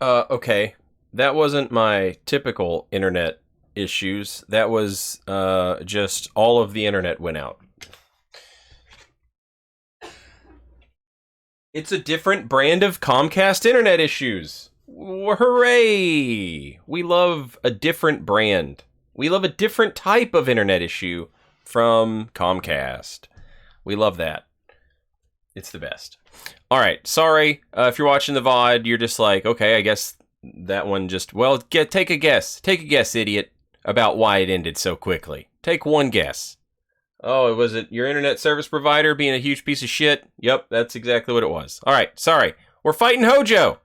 Okay. That wasn't my typical internet issues. That was, just all of the internet went out. It's a different brand of Comcast internet issues. Hooray! We love a different brand. We love a different type of internet issue from Comcast. We love that. It's the best. All right, sorry if you're watching the VOD, you're just like, okay, I guess that one just, well, take a guess. Take a guess, idiot, about why it ended so quickly. Take one guess. Oh, was it your internet service provider being a huge piece of shit? Yep, that's exactly what it was. All right, sorry. We're fighting Hojo.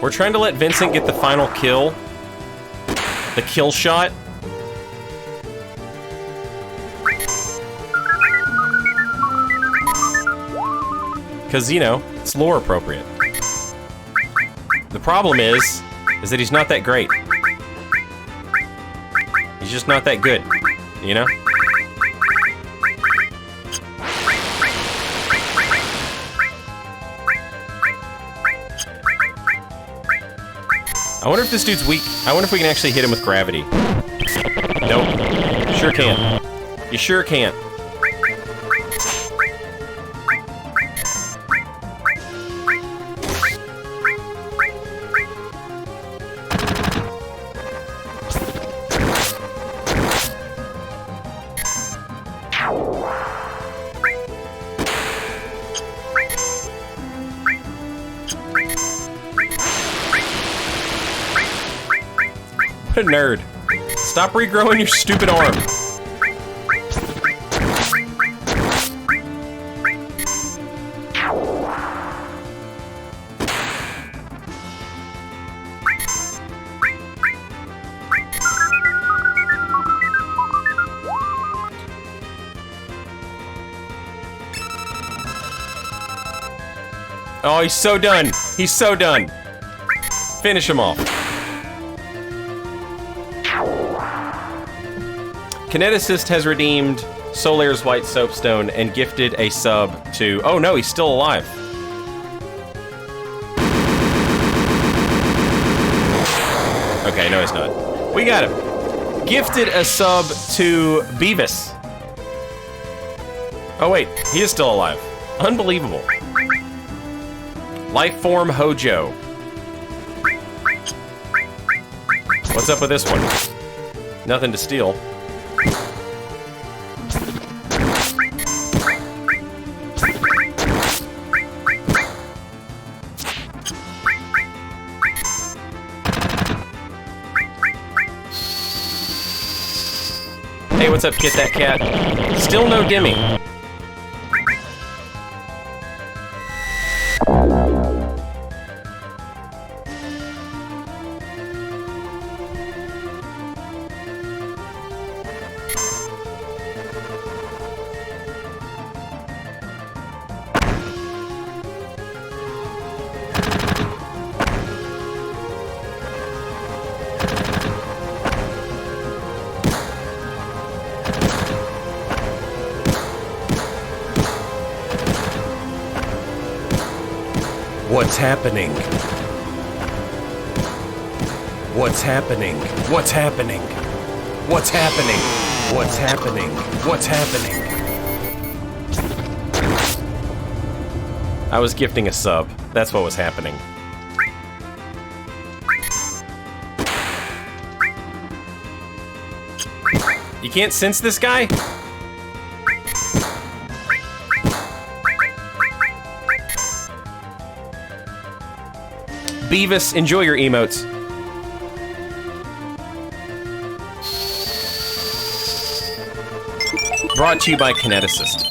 We're trying to let Vincent get the final kill. The kill shot. Because, you know, it's lore appropriate. The problem is that he's not that great. He's just not that good, you know? I wonder if this dude's weak. I wonder if we can actually hit him with gravity. Nope. Sure can. You sure can't. What a nerd. Stop regrowing your stupid arm. Oh, he's so done. He's so done. Finish him off. Kineticist has redeemed Solair's White Soapstone and gifted a sub to... Oh no, he's still alive. Okay, no he's not. We got him. Gifted a sub to Beavis. Oh wait, he is still alive. Unbelievable. Lifeform Hojo. What's up with this one? Nothing to steal. Hey, what's up, Get That Cat? Still no Demi. What's happening? What's happening? What's happening? What's happening? What's happening? What's happening? I was gifting a sub. That's what was happening. You can't sense this guy? Beavis, enjoy your emotes. Brought to you by Kineticist.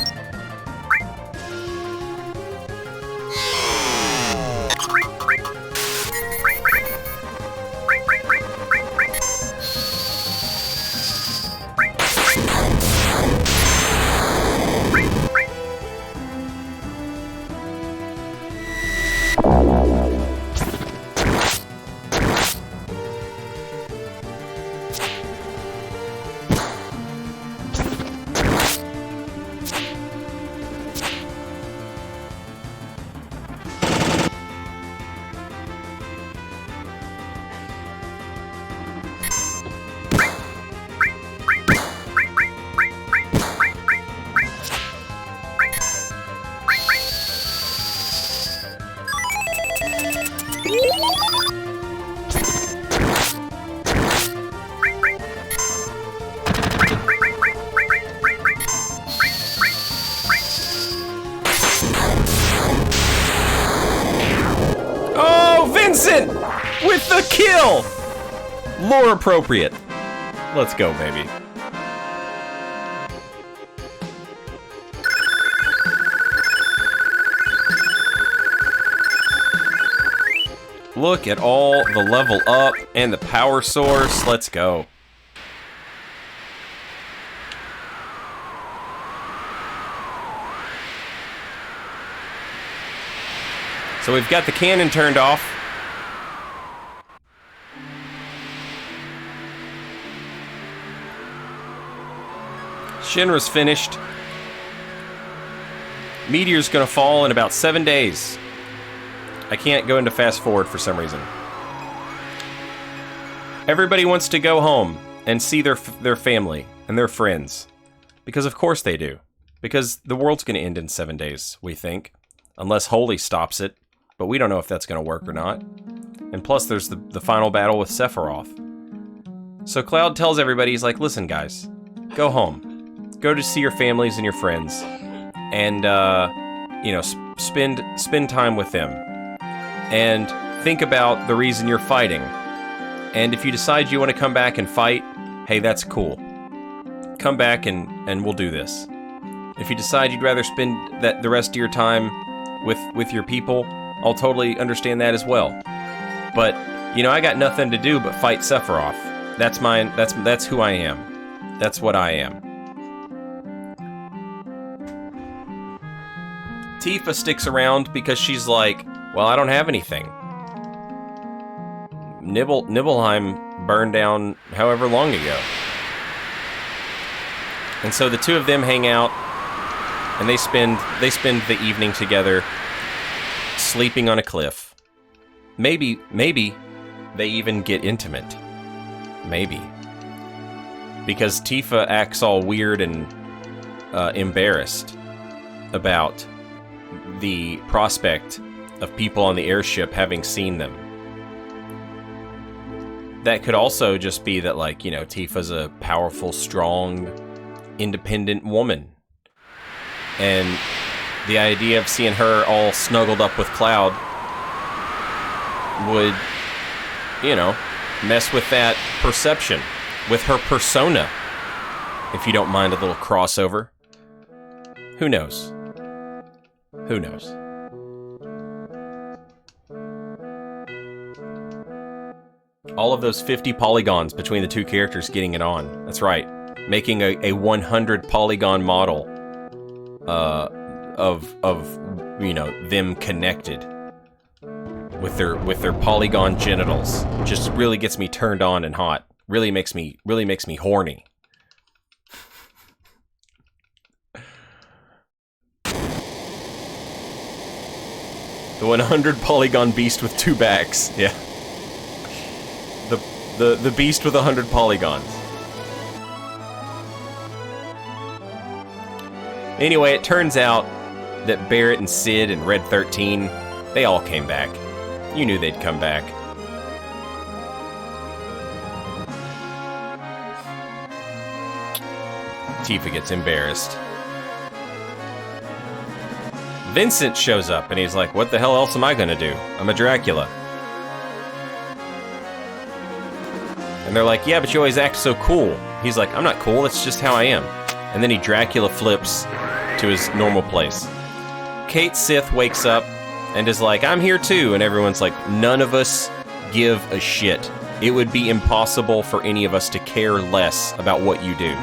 kill! Lore appropriate. Let's go, baby. Look at all the level up and the power source. Let's go. So we've got the cannon turned off. Shinra's finished. Meteor's gonna fall in about 7 days. I can't go into fast forward for some reason. Everybody wants to go home and see their family and their friends. Because of course they do. Because the world's gonna end in 7 days, we think. Unless Holy stops it. But we don't know if that's gonna work or not. And plus there's the final battle with Sephiroth. So Cloud tells everybody, he's like, listen guys, go home. Go to see your families and your friends, and you know, spend time with them, and think about the reason you're fighting. And if you decide you want to come back and fight, hey, that's cool. Come back and we'll do this. If you decide you'd rather spend the rest of your time with your people, I'll totally understand that as well. But you know, I got nothing to do but fight Sephiroth. That's mine. That's who I am. That's what I am. Tifa sticks around because she's like, well, I don't have anything. Nibelheim burned down however long ago. And so the two of them hang out, and they spend the evening together, sleeping on a cliff. Maybe they even get intimate. Maybe. Because Tifa acts all weird and embarrassed about the prospect of people on the airship having seen them. That could also just be that, like, you know, Tifa's a powerful, strong, independent woman. And the idea of seeing her all snuggled up with Cloud would, you know, mess with that perception, with her persona, if you don't mind a little crossover. Who knows? Who knows? All of those 50 polygons between the two characters getting it on. That's right. Making a 100 polygon model of you know, them connected with their polygon genitals. Just really gets me turned on and hot. Really makes me horny. The 100 polygon beast with 2 backs. Yeah. The beast with 100 polygons. Anyway, it turns out that Barrett and Sid and Red 13, they all came back. You knew they'd come back. Tifa gets embarrassed. Vincent shows up and he's like, what the hell else am I gonna do? I'm a Dracula. And they're like, yeah, but you always act so cool. He's like, I'm not cool, that's just how I am. And then he Dracula flips to his normal place. Kate Sith wakes up and is like, I'm here too. And everyone's like, none of us give a shit. It would be impossible for any of us to care less about what you do.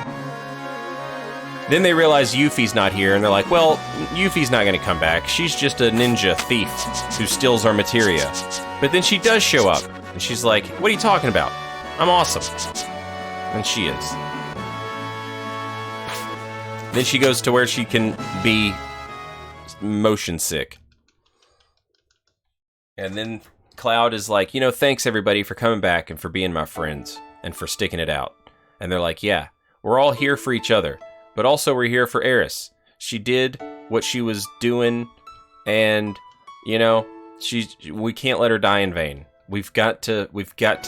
Then they realize Yuffie's not here, and they're like, well, Yuffie's not gonna come back. She's just a ninja thief who steals our materia. But then she does show up, and she's like, what are you talking about? I'm awesome. And she is. Then she goes to where she can be motion sick. And then Cloud is like, you know, thanks everybody for coming back and for being my friends and for sticking it out. And they're like, yeah, we're all here for each other. But also we're here for Eris. She did what she was doing, and, you know, we can't let her die in vain. We've got to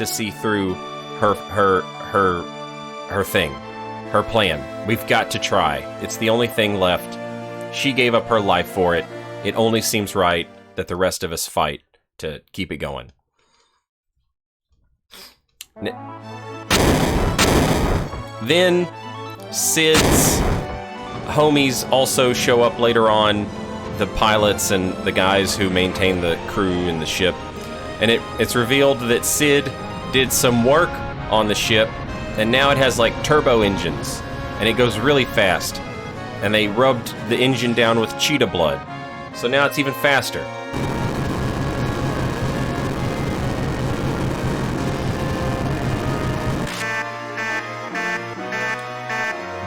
see through her thing, her plan. We've got to try. It's the only thing left. She gave up her life for it. It only seems right that the rest of us fight to keep it going. Then Sid's homies also show up later on, the pilots and the guys who maintain the crew in the ship. And it's revealed that Sid did some work on the ship, and now it has like turbo engines, and it goes really fast. And they rubbed the engine down with cheetah blood, so now it's even faster.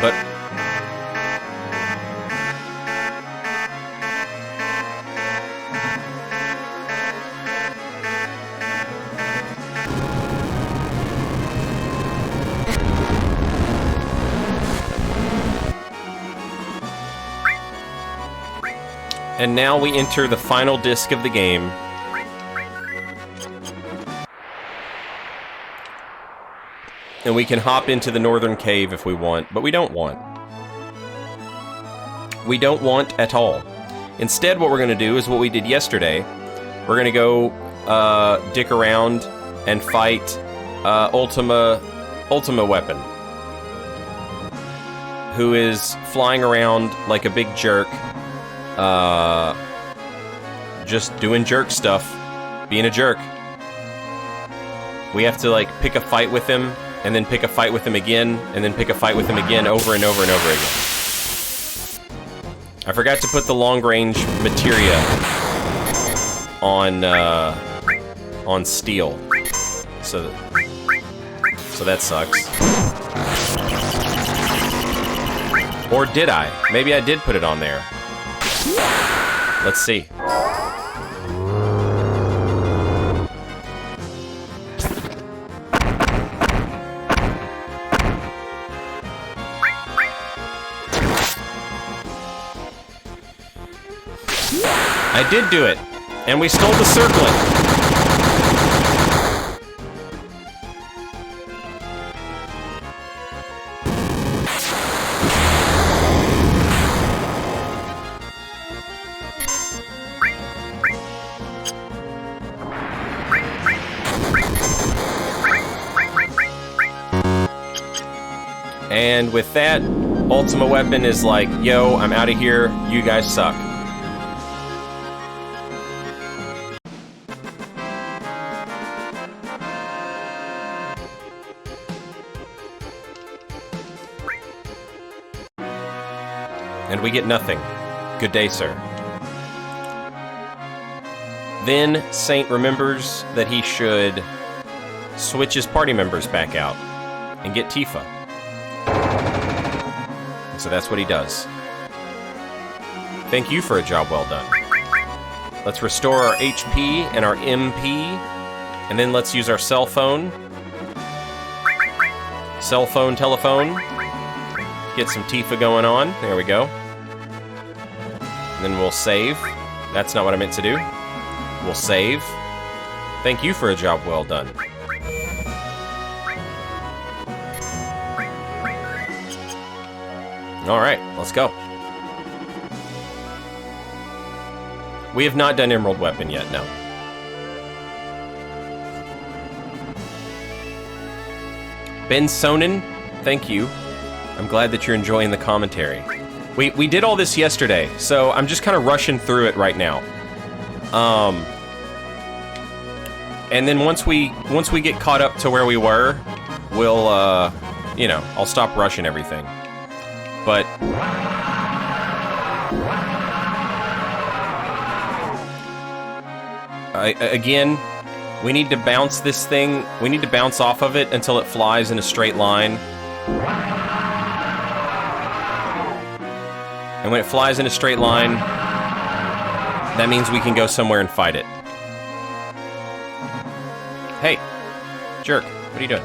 But and now we enter the final disc of the game. And we can hop into the northern cave if we want, but we don't want. We don't want at all. Instead, what we're going to do is what we did yesterday. We're going to go dick around and fight Ultima Weapon, who is flying around like a big jerk, just doing jerk stuff, being a jerk. We have to like pick a fight with him, and then pick a fight with him again, and then pick a fight with him again over and over and over again. I forgot to put the long-range materia on steel, so that sucks. Or did I? Maybe I did put it on there. Let's see. I did do it, and we stole the circlet. And with that, Ultima Weapon is like, yo, I'm out of here, you guys suck. And we get nothing. Good day, sir. Then Saint remembers that he should switch his party members back out and get Tifa. And so that's what he does. Thank you for a job well done. Let's restore our HP and our MP, and then let's use our cell phone. Cell phone, telephone. Get some Tifa going on. There we go. Then we'll save. That's not what I meant to do. We'll save. Thank you for a job well done. Alright, let's go. We have not done Emerald Weapon yet, no. Ben Sonnen, thank you. I'm glad that you're enjoying the commentary. We did all this yesterday, so I'm just kind of rushing through it right now. And then once we get caught up to where we were, we'll you know, I'll stop rushing everything. But again, we need to bounce this thing. We need to bounce off of it until it flies in a straight line. And when it flies in a straight line, that means we can go somewhere and fight it. Hey, jerk, what are you doing?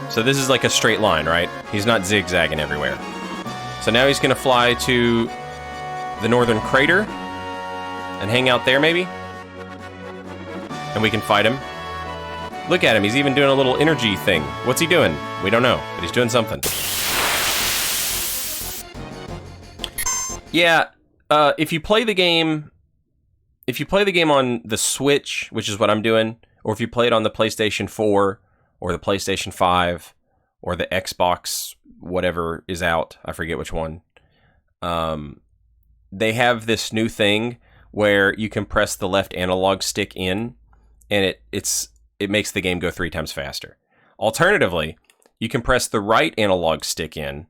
So this is like a straight line, right? He's not zigzagging everywhere. So now he's gonna fly to the northern crater and hang out there, maybe? And we can fight him. Look at him, he's even doing a little energy thing. What's he doing? We don't know, but he's doing something. Yeah, if you play the game if you play the game on the Switch, which is what I'm doing, or if you play it on the PlayStation 4 or the PlayStation 5 or the Xbox, whatever is out, I forget which one, they have this new thing where you can press the left analog stick in, and it makes the game go 3 times faster. Alternatively, you can press the right analog stick in,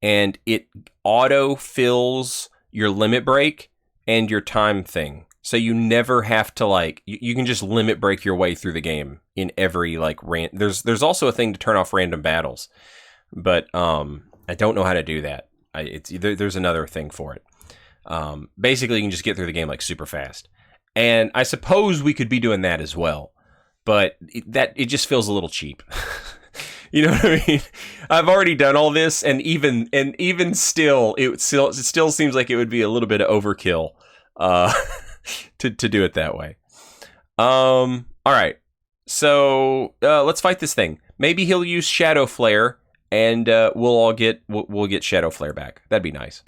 and it auto-fills your limit break and your time thing. So you never have to, like, you can just limit break your way through the game in every, like, there's also a thing to turn off random battles, but I don't know how to do that. There's another thing for it. Basically, you can just get through the game, like, super fast. And I suppose we could be doing that as well, but it just feels a little cheap. You know what I mean? I've already done all this, and even still, it still seems like it would be a little bit of overkill to do it that way. All right, so let's fight this thing. Maybe he'll use Shadow Flare, and we'll get Shadow Flare back. That'd be nice.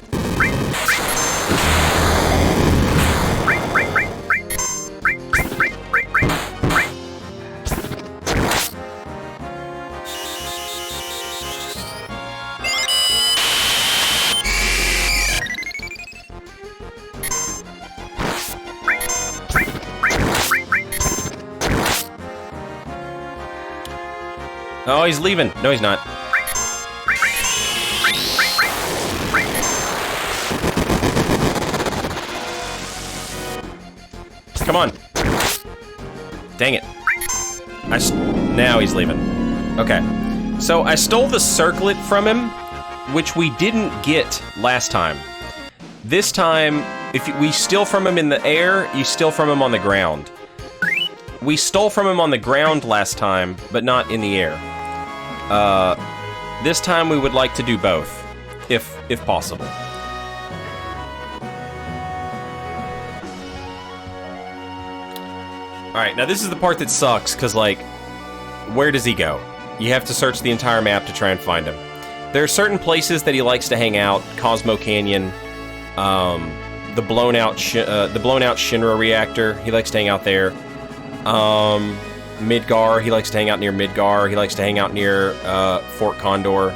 Oh, he's leaving. No, he's not. Come on. Dang it. Now he's leaving. Okay. So I stole the circlet from him, which we didn't get last time. This time, if we steal from him in the air, you steal from him on the ground. We stole from him on the ground last time, but not in the air. This time we would like to do both, if possible. Alright, now this is the part that sucks, because, like, where does he go? You have to search the entire map to try and find him. There are certain places that he likes to hang out. Cosmo Canyon, the blown out Shinra reactor, he likes to hang out there. Midgar, he likes to hang out near Midgar. He likes to hang out near Fort Condor.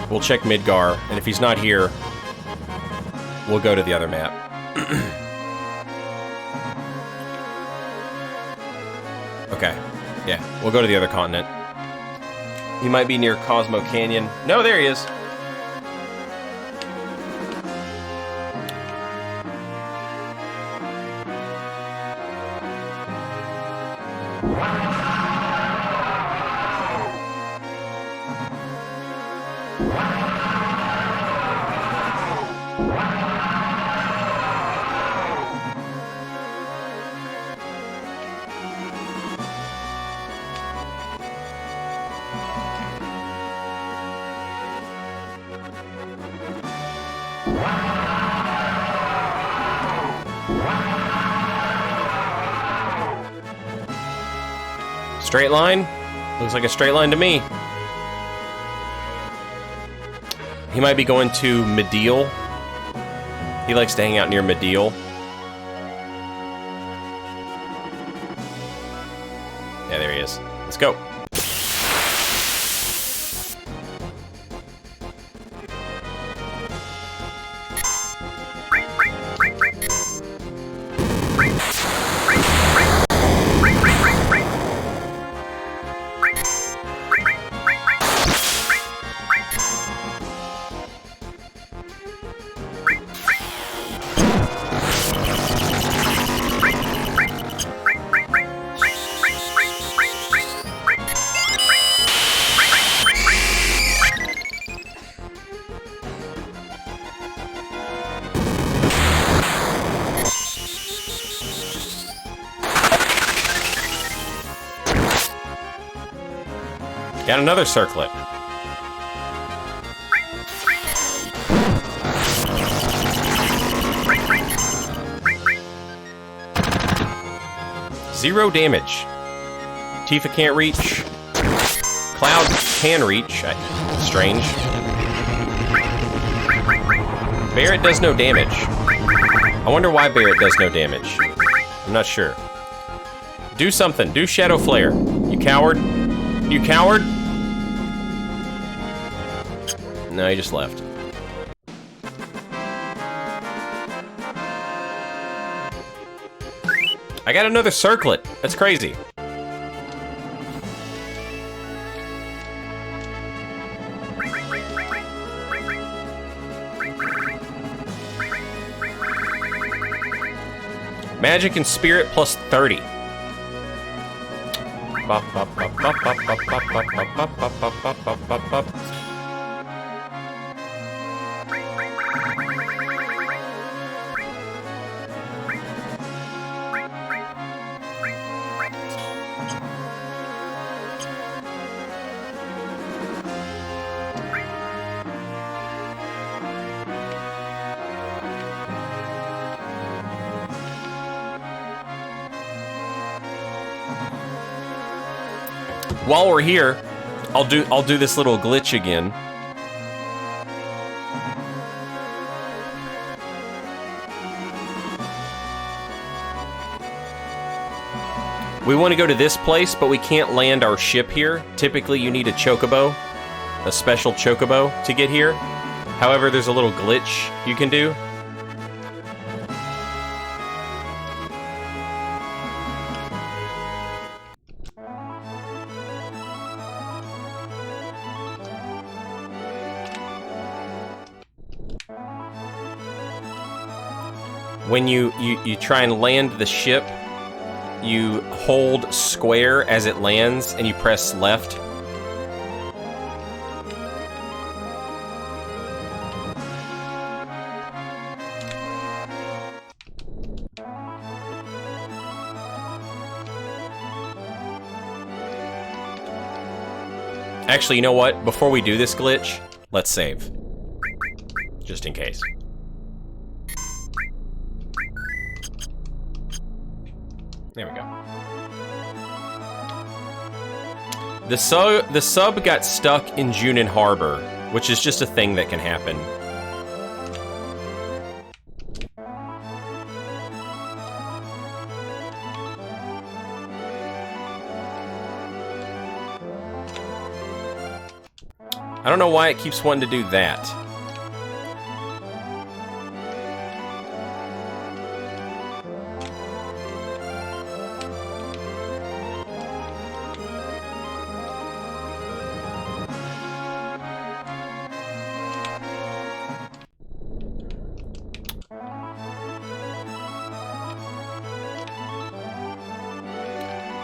We'll check Midgar, and if he's not here, we'll go to the other map. Okay, yeah, we'll go to the other continent. He might be near Cosmo Canyon. No, there he is. Straight line? Looks like a straight line to me. He might be going to Medial. He likes to hang out near Medial. Yeah, there he is. Let's go. Got another circlet. Zero damage. Tifa can't reach. Cloud can reach. Strange. Barret does no damage. I wonder why Barret does no damage. I'm not sure. Do something. Do Shadow Flare. You coward. You coward. No, he just left. I got another circlet. That's crazy. Magic and Spirit plus 30. While we're here, I'll do this little glitch again. We want to go to this place, but we can't land our ship here. Typically, you need a chocobo, a special chocobo to get here. However, there's a little glitch you can do. When you try and land the ship, you hold square as it lands, and you press left. Actually, you know what? Before we do this glitch, let's save. Just in case. There we go. The sub got stuck in Junin Harbor, which is just a thing that can happen. I don't know why it keeps wanting to do that.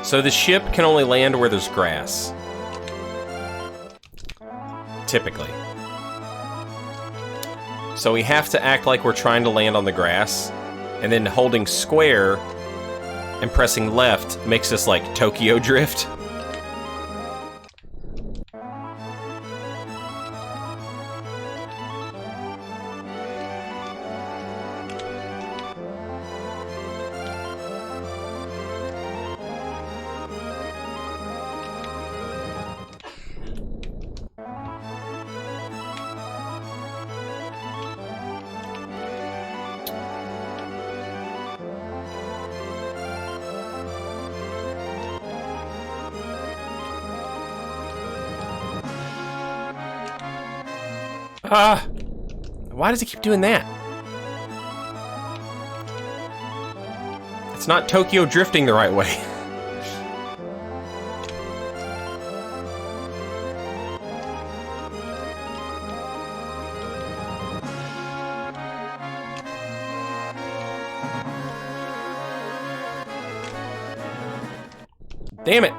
So the ship can only land where there's grass. Typically. So we have to act like we're trying to land on the grass, and then holding square and pressing left makes us like Tokyo drift. Why does he keep doing that? It's not Tokyo drifting the right way. Damn it.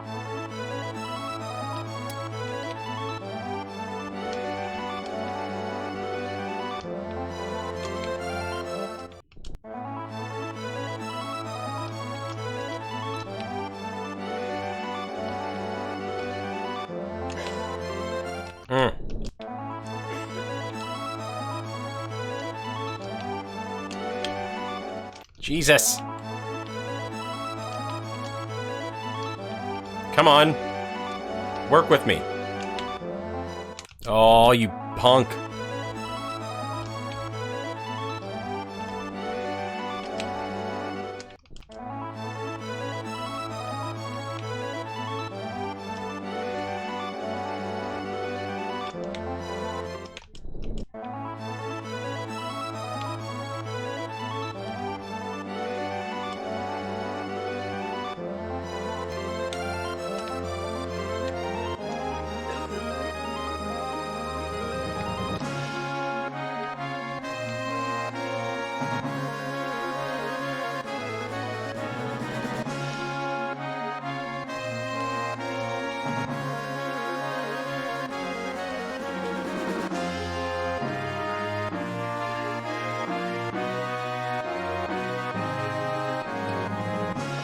Jesus. Come on. Work with me. Oh, you punk.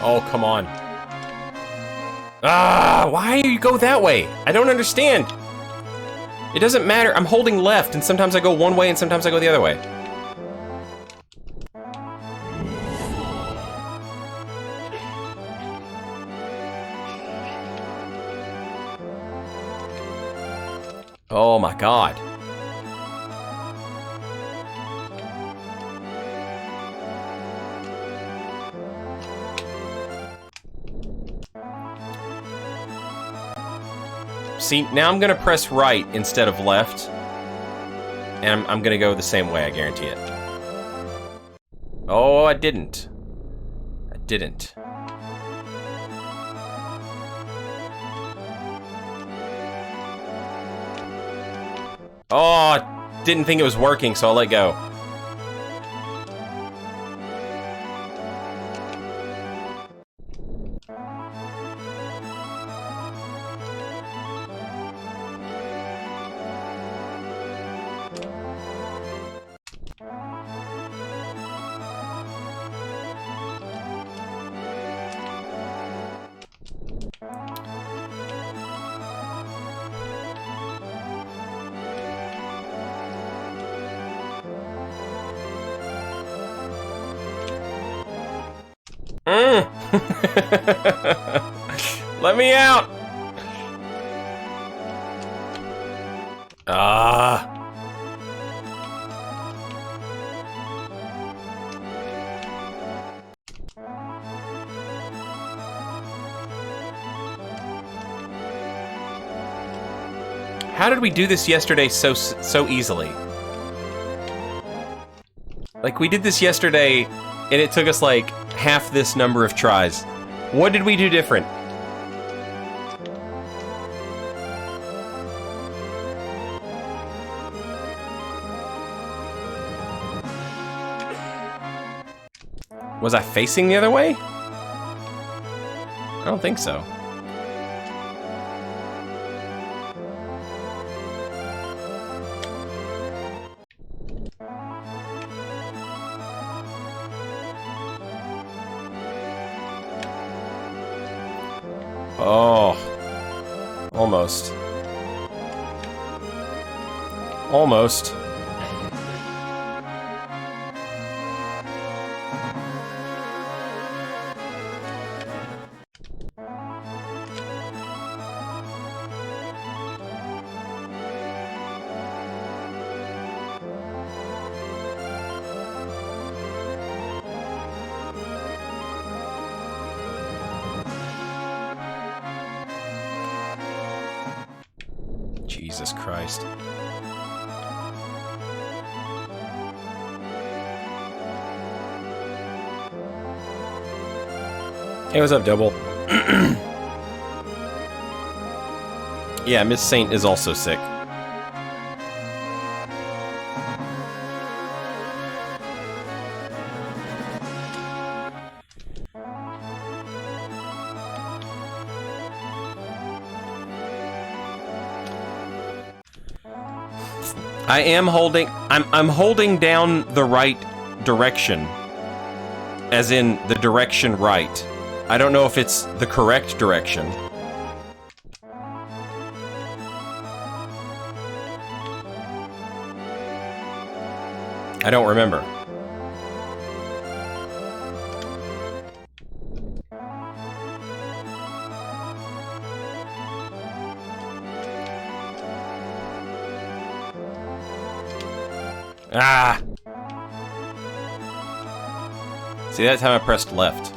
Oh, come on. Ah, why do you go that way? I don't understand. It doesn't matter. I'm holding left, and sometimes I go one way, and sometimes I go the other way. Oh my god. See, now I'm gonna press right instead of left. And I'm gonna go the same way, I guarantee it. Oh, I didn't. I didn't. Oh, I didn't think it was working, so I'll let go. Let me out! Ah. How did we do this yesterday so easily? Like, we did this yesterday, and it took us, like, half this number of tries. What did we do different? Was I facing the other way? I don't think so. Oh. Almost. Almost. Jesus Christ. Hey, what's up, Double? Yeah, Miss Saint is also sick. I am holding... I'm holding down the right direction. As in, the direction right. I don't know if it's the correct direction. I don't remember. Ah! See, that time I pressed left.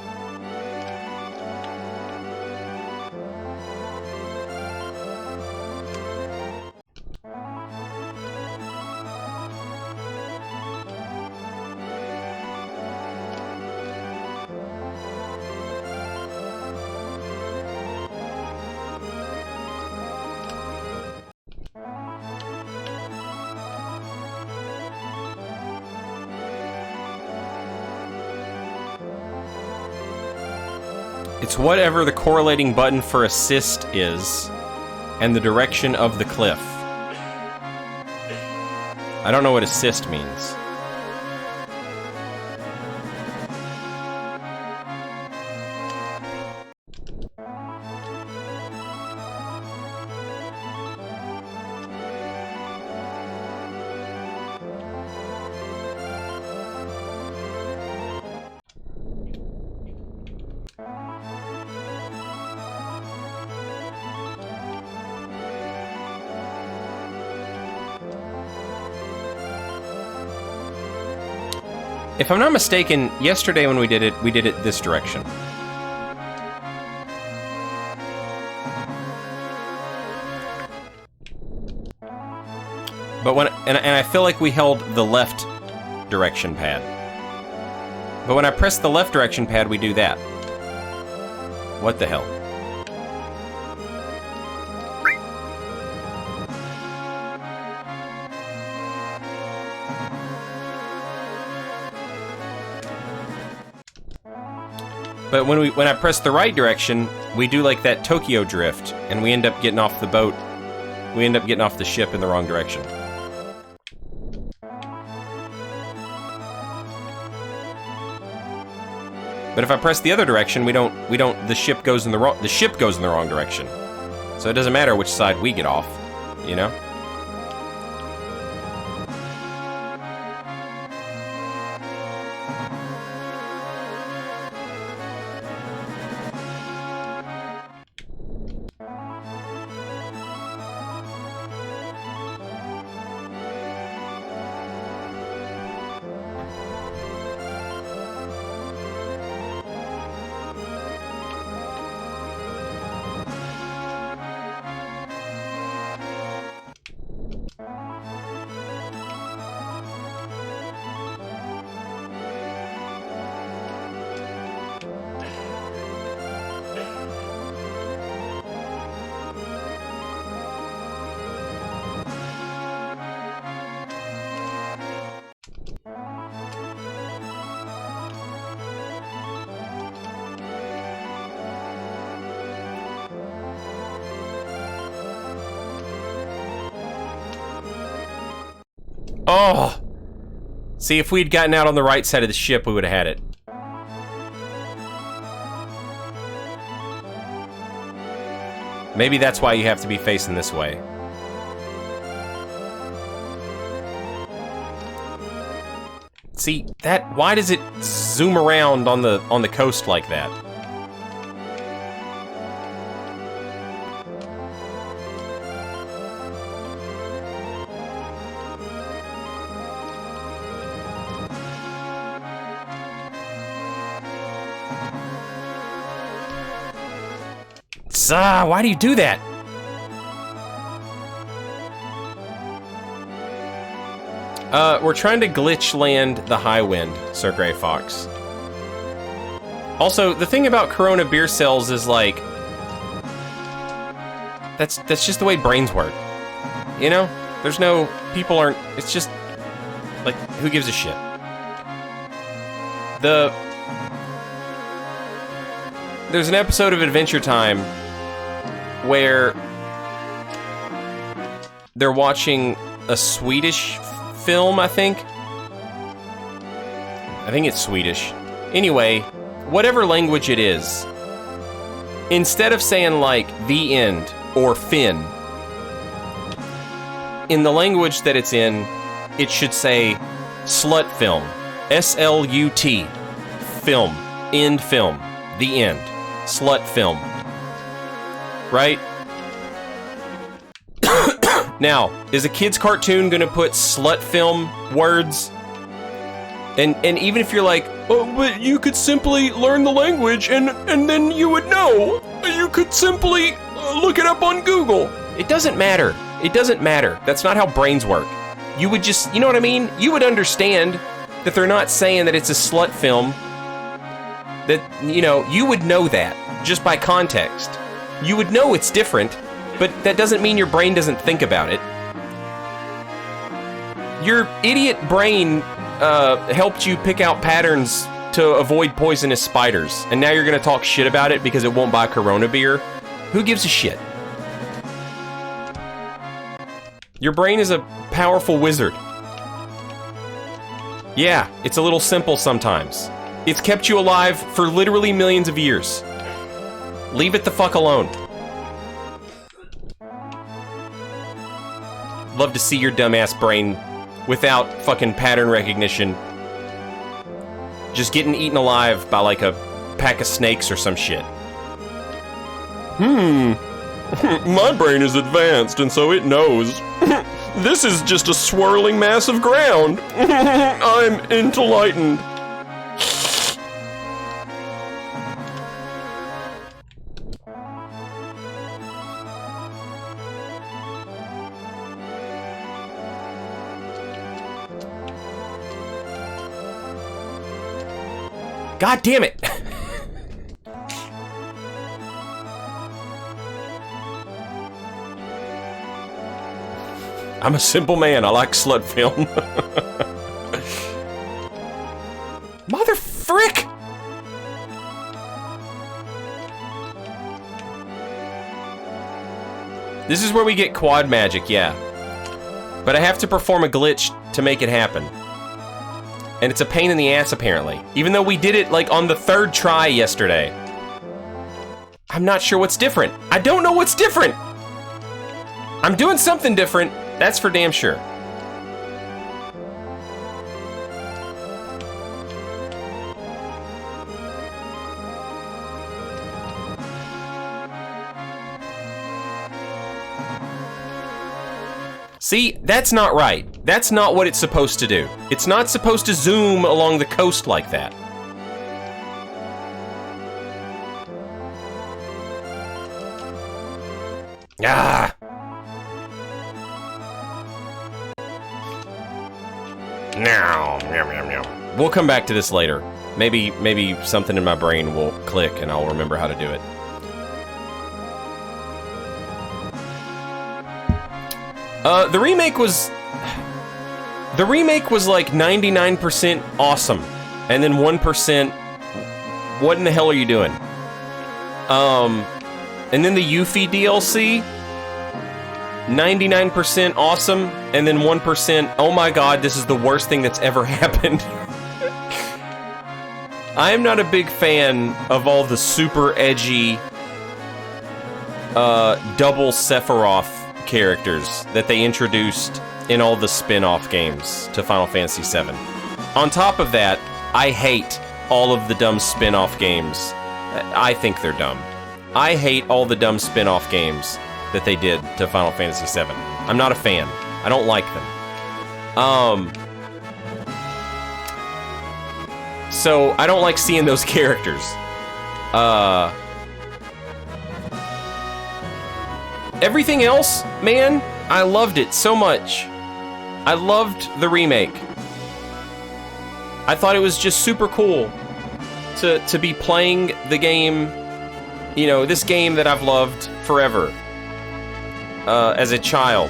It's whatever the correlating button for assist is, and the direction of the cliff. I don't know what assist means. If I'm not mistaken, yesterday when we did it this direction. But when and I feel like we held the left direction pad. But when I press the left direction pad, we do that. What the hell? But when I press the right direction, we do like that Tokyo drift, and we end up getting off the boat. We end up getting off the ship in the wrong direction. But if I press the other direction, the ship goes in the wrong direction. So it doesn't matter which side we get off, you know? Oh! See, if we'd gotten out on the right side of the ship, we would have had it. Maybe that's why you have to be facing this way. See, why does it zoom around on the coast like that? Why do you do that? We're trying to glitch land the high wind, Sir Grey Fox. Also, the thing about Corona beer cells is like, that's just the way brains work. You know? It's just, like, who gives a shit? There's an episode of Adventure Time where they're watching a Swedish film, I think. I think it's Swedish. Anyway, whatever language it is, instead of saying like the end or fin, in the language that it's in, it should say slut film. S-L-U-T. Film. End film. The end. Slut film. Right? Now, is a kid's cartoon gonna put slut film words? And even if you're like, oh, but you could simply learn the language and then you would know. You could simply look it up on Google. It doesn't matter. It doesn't matter. That's not how brains work. You would just, you know what I mean? You would understand that they're not saying that it's a slut film. That, you know, you would know that just by context. You would know it's different, but that doesn't mean your brain doesn't think about it. Your idiot brain helped you pick out patterns to avoid poisonous spiders, and now you're gonna talk shit about it because it won't buy Corona beer? Who gives a shit? Your brain is a powerful wizard. Yeah, it's a little simple sometimes. It's kept you alive for literally millions of years. Leave it the fuck alone. Love to see your dumbass brain without fucking pattern recognition just getting eaten alive by like a pack of snakes or some shit. My brain is advanced, and so it knows. This is just a swirling mass of ground. I'm enlightened. God damn it! I'm a simple man. I like slut film. Mother frick! This is where we get quad magic, yeah. But I have to perform a glitch to make it happen. And it's a pain in the ass, apparently. Even though we did it, like, on the 3rd try yesterday. I'm not sure what's different. I don't know what's different! I'm doing something different, that's for damn sure. See, that's not right. That's not what it's supposed to do. It's not supposed to zoom along the coast like that. Ah! No. We'll come back to this later. Maybe something in my brain will click and I'll remember how to do it. The remake was like 99% awesome, and then 1%, what in the hell are you doing? And then the Yuffie DLC, 99% awesome, and then 1%, oh my god, this is the worst thing that's ever happened. I am not a big fan of all the super edgy, double Sephiroth characters that they introduced in all the spin-off games to Final Fantasy VII. On top of that, I hate all of the dumb spin-off games. I think they're dumb. I hate all the dumb spin-off games that they did to Final Fantasy VII. I'm not a fan. I don't like them. So I don't like seeing those characters. Everything else, man, I loved it so much. I loved the remake. I thought it was just super cool to be playing the game, you know, this game that I've loved forever. As a child,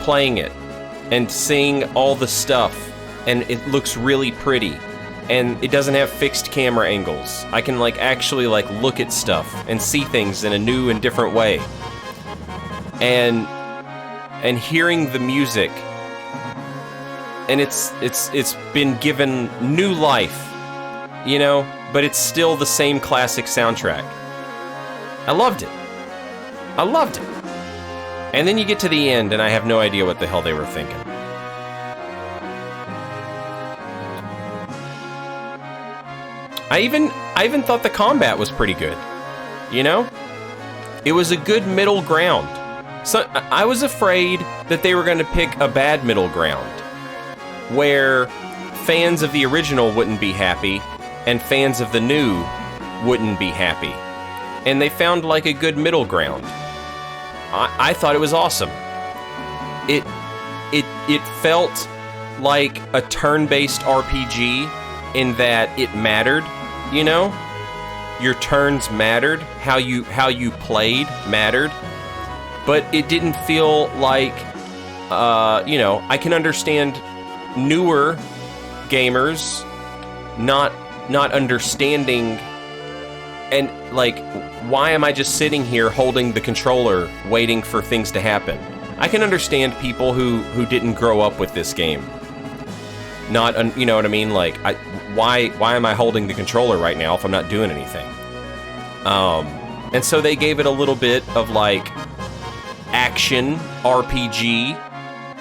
playing it and seeing all the stuff, and it looks really pretty. And it doesn't have fixed camera angles. I can like actually like look at stuff and see things in a new and different way. And hearing the music, and it's been given new life, you know, but it's still the same classic soundtrack. I loved it. I loved it. And then you get to the end, and I have no idea what the hell they were thinking. I even thought the combat was pretty good, you know? It was a good middle ground. So I was afraid that they were going to pick a bad middle ground, where fans of the original wouldn't be happy, and fans of the new wouldn't be happy. And they found like a good middle ground. I thought it was awesome. It felt like a turn-based RPG in that it mattered, you know? Your turns mattered, how you played mattered. But it didn't feel like, you know, I can understand newer gamers not understanding, and like, why am I just sitting here holding the controller waiting for things to happen? I can understand people who didn't grow up with this game. You know what I mean? Like, why am I holding the controller right now if I'm not doing anything? And so they gave it a little bit of like action RPG,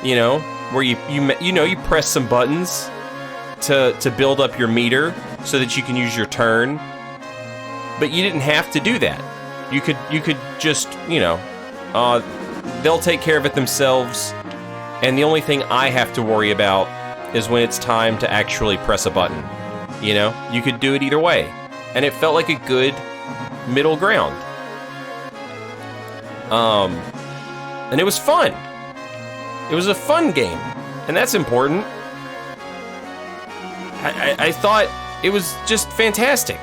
you know, where you press some buttons to build up your meter so that you can use your turn. But you didn't have to do that. You could just, you know, they'll take care of it themselves, and the only thing I have to worry about is when it's time to actually press a button. You know, you could do it either way, and it felt like a good middle ground. And it was fun. It was a fun game, and that's important. I thought it was just fantastic,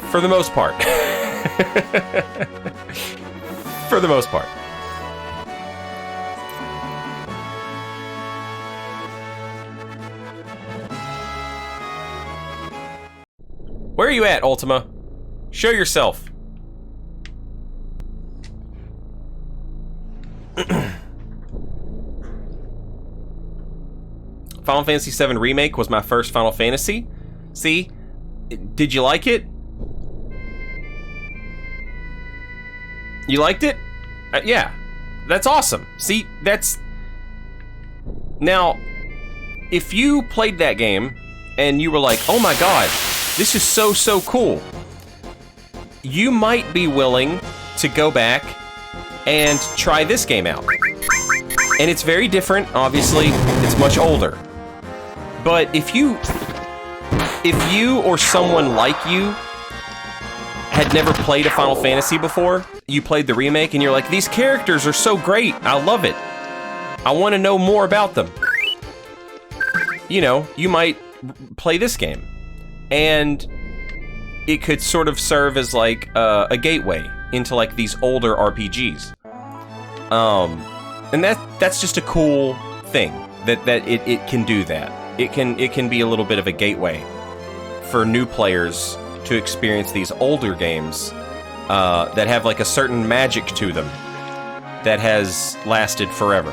for the most part. For the most part. Where are you at, Ultima? Show yourself. Final Fantasy VII Remake was my first Final Fantasy. See? Did you like it? You liked it? Yeah. That's awesome. See, that's... Now, if you played that game and you were like, oh my god, this is so cool, you might be willing to go back and try this game out. And it's very different, obviously. It's much older. But if you or someone like you had never played a Final Fantasy before, you played the remake and you're like, these characters are so great, I love it, I want to know more about them. You know, you might play this game, and it could sort of serve as like a gateway into like these older RPGs. And that's just a cool thing that it can do that. It can be a little bit of a gateway for new players to experience these older games that have like a certain magic to them that has lasted forever.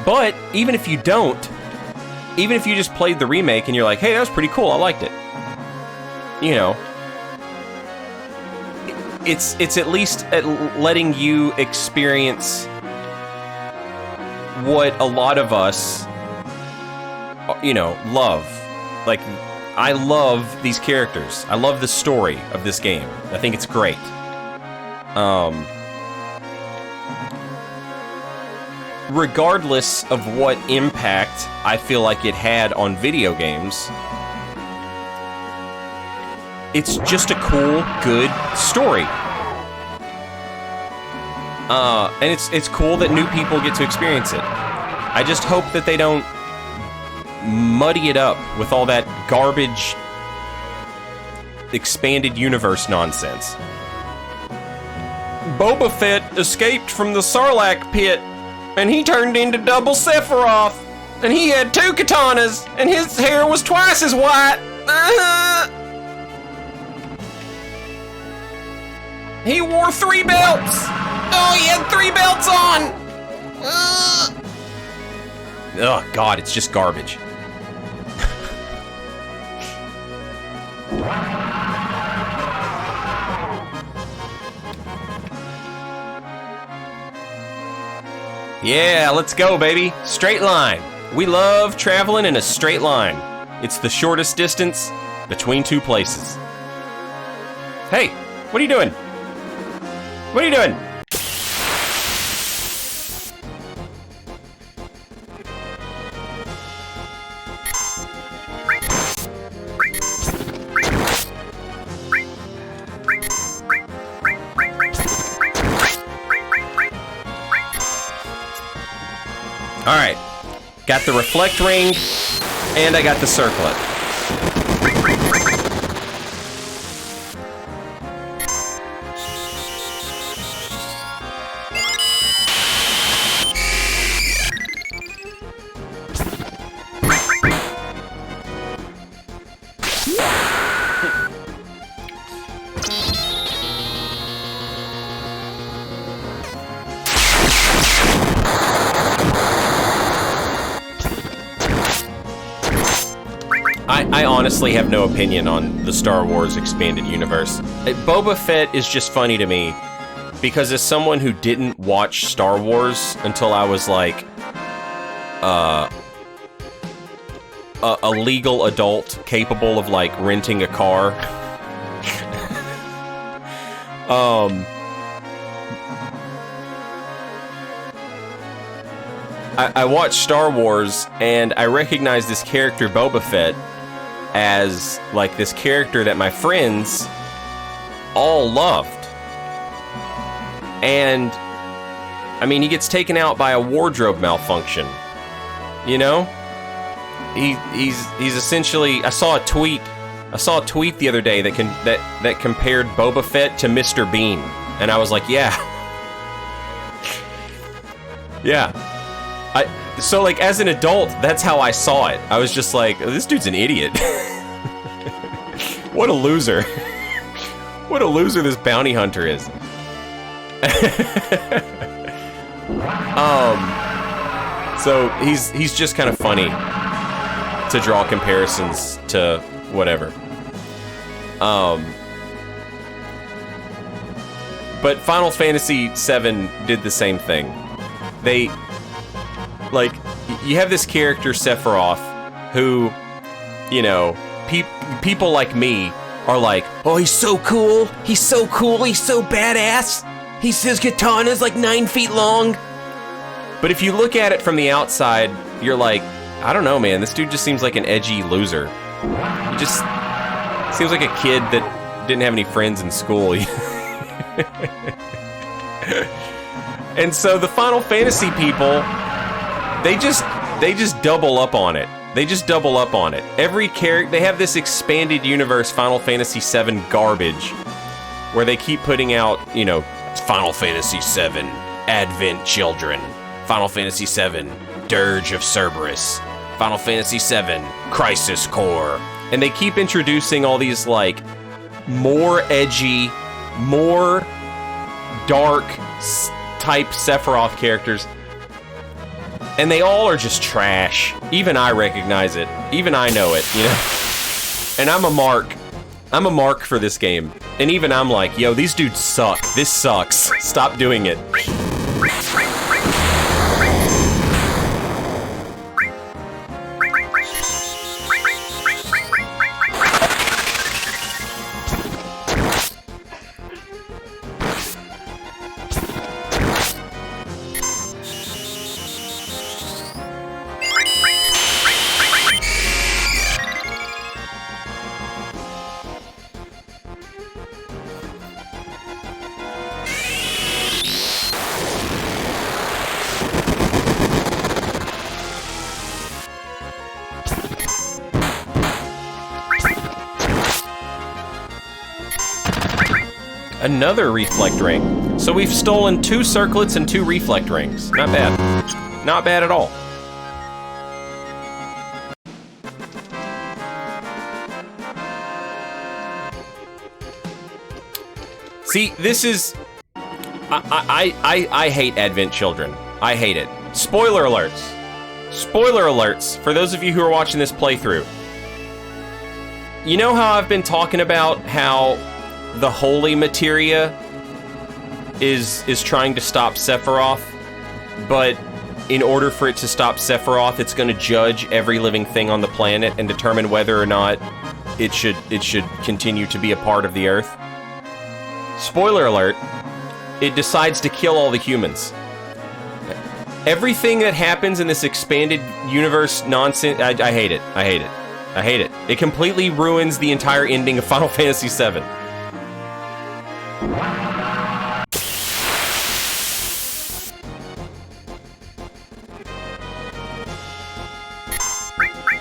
But even if you don't, even if you just played the remake and you're like, hey, that was pretty cool, I liked it, you know, it's at least letting you experience what a lot of us, you know, love. Like, I love these characters. I love the story of this game. I think it's great. Regardless of what impact I feel like it had on video games, it's just a cool, good story. And it's cool that new people get to experience it. I just hope that they don't muddy it up with all that garbage expanded universe nonsense. Boba Fett escaped from the Sarlacc pit, and he turned into double Sephiroth, and he had 2 katanas, and his hair was twice as white. He wore 3 belts. Oh, he had 3 belts on. Oh God, it's just garbage. Yeah, let's go, baby. Straight line. We love traveling in a straight line. It's the shortest distance between 2 places. Hey, what are you doing? What are you doing? Alright, got the reflect ring, and I got the circlet. I honestly have no opinion on the Star Wars expanded universe. Boba Fett is just funny to me because as someone who didn't watch Star Wars until I was like a legal adult capable of like renting a car, I watched Star Wars, and I recognized this character, Boba Fett, as, like, this character that my friends all loved. And, I mean, he gets taken out by a wardrobe malfunction. You know? He's essentially... I saw a tweet the other day that compared Boba Fett to Mr. Bean. And I was like, yeah. Yeah. So, like, as an adult, that's how I saw it. I was just like, oh, this dude's an idiot. What a loser. What a loser this bounty hunter is. So, he's just kind of funny to draw comparisons to whatever. But Final Fantasy VII did the same thing. They... Like, you have this character, Sephiroth, who, you know, people like me are like, oh, he's so cool, he's so badass, his katana's like 9 feet long. But if you look at it from the outside, you're like, I don't know, man, this dude just seems like an edgy loser. He just seems like a kid that didn't have any friends in school. And so the Final Fantasy people... They just double up on it. Every character, they have this expanded universe Final Fantasy VII garbage, where they keep putting out, you know, Final Fantasy VII, Advent Children, Final Fantasy VII, Dirge of Cerberus, Final Fantasy VII, Crisis Core, and they keep introducing all these, like, more edgy, more dark type Sephiroth characters. And they all are just trash. Even I recognize it. Even I know it, you know? And I'm a mark. I'm a mark for this game. And even I'm like, yo, these dudes suck. This sucks. Stop doing it. Another reflect ring. So we've stolen 2 circlets and 2 reflect rings. Not bad. Not bad at all. See, this is... I hate Advent Children. I hate it. Spoiler alerts. Spoiler alerts for those of you who are watching this playthrough. You know how I've been talking about how the holy materia is trying to stop Sephiroth, but in order for it to stop Sephiroth, it's going to judge every living thing on the planet and determine whether or not it should continue to be a part of the Earth. Spoiler alert, it decides to kill all the humans. Everything that happens in this expanded universe nonsense, I hate it. I hate it. I hate it. It completely ruins the entire ending of Final Fantasy VII.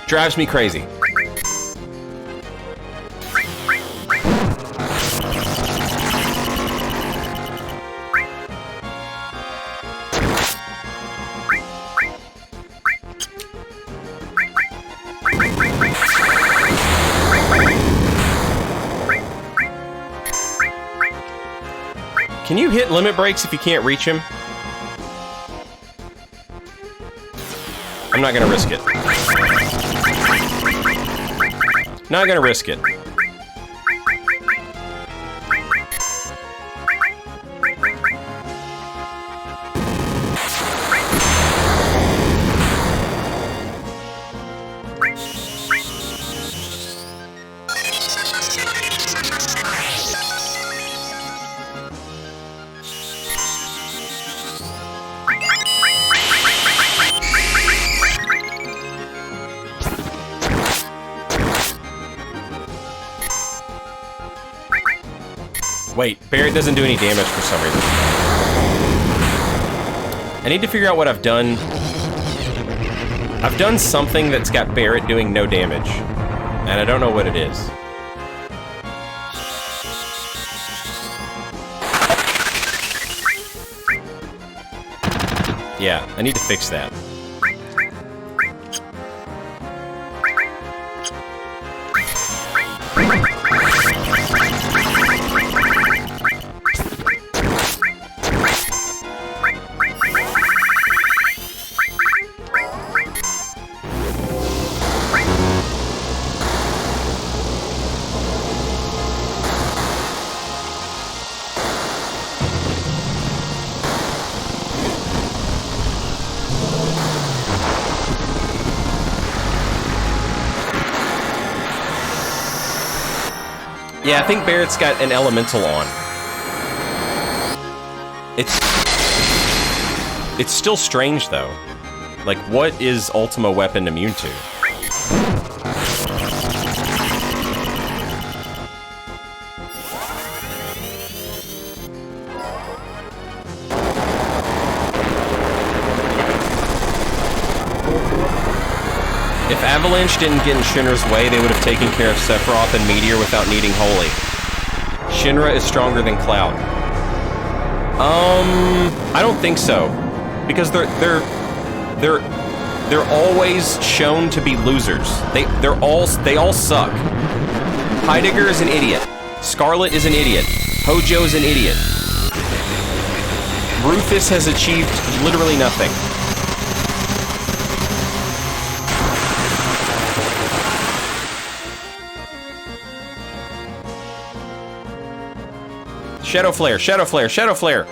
Drives me crazy. Can you hit limit breaks if you can't reach him? I'm not gonna risk it. Not gonna risk it. Wait, Barret doesn't do any damage for some reason. I need to figure out what I've done. I've done something that's got Barret doing no damage, and I don't know what it is. Yeah, I need to fix that. Yeah, I think Barret's got an elemental on. It's still strange, though. Like, what is Ultima Weapon immune to? If Avalanche didn't get in Shinra's way, they would have taken care of Sephiroth and Meteor without needing Holy. Shinra is stronger than Cloud. I don't think so, because they're always shown to be losers. They all suck. Heidegger is an idiot. Scarlet is an idiot. Hojo is an idiot. Rufus has achieved literally nothing. Shadow Flare, Shadow Flare, Shadow Flare!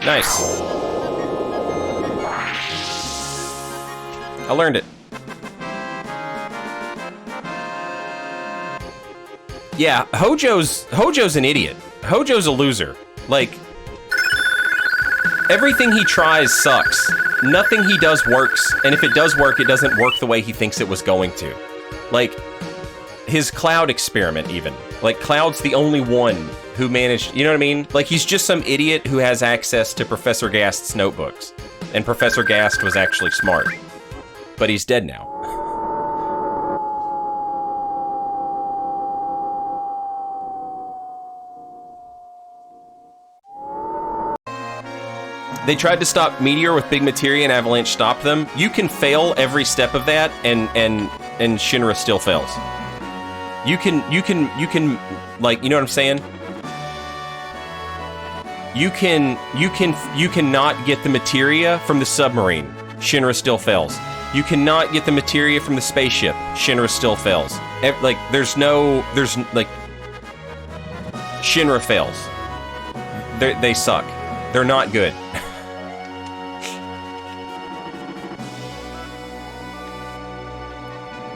Nice. I learned it. Yeah, Hojo's an idiot. Hojo's a loser. Like, everything he tries sucks. Nothing he does works, and if it does work, it doesn't work the way he thinks it was going to. Like, his Cloud experiment, even. Like, Cloud's the only one who managed, you know what I mean? Like, he's just some idiot who has access to Professor Gast's notebooks. And Professor Gast was actually smart. But he's dead now. They tried to stop Meteor with Big Materia and Avalanche stopped them. You can fail every step of that and Shinra still fails. You can like, you know what I'm saying? You cannot get the materia from the submarine. Shinra still fails. You cannot get the materia from the spaceship. Shinra still fails. Like, there's like, Shinra fails. They suck. They're not good.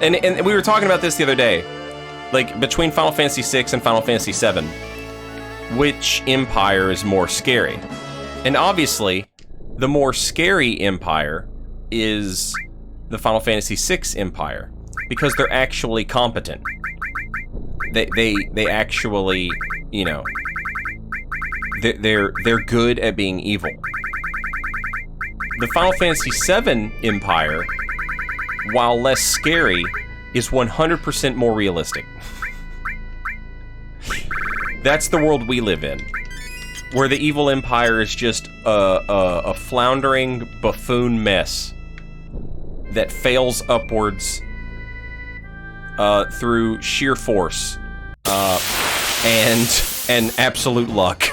And we were talking about this the other day. Like, between Final Fantasy VI and Final Fantasy VII, which empire is more scary? And obviously, the more scary empire is the Final Fantasy VI empire, because they're actually competent. They actually, you know, they're good at being evil. The Final Fantasy VII empire, while less scary, is 100% more realistic. That's the world we live in, where the evil empire is just a floundering buffoon mess that fails upwards through sheer force and absolute luck.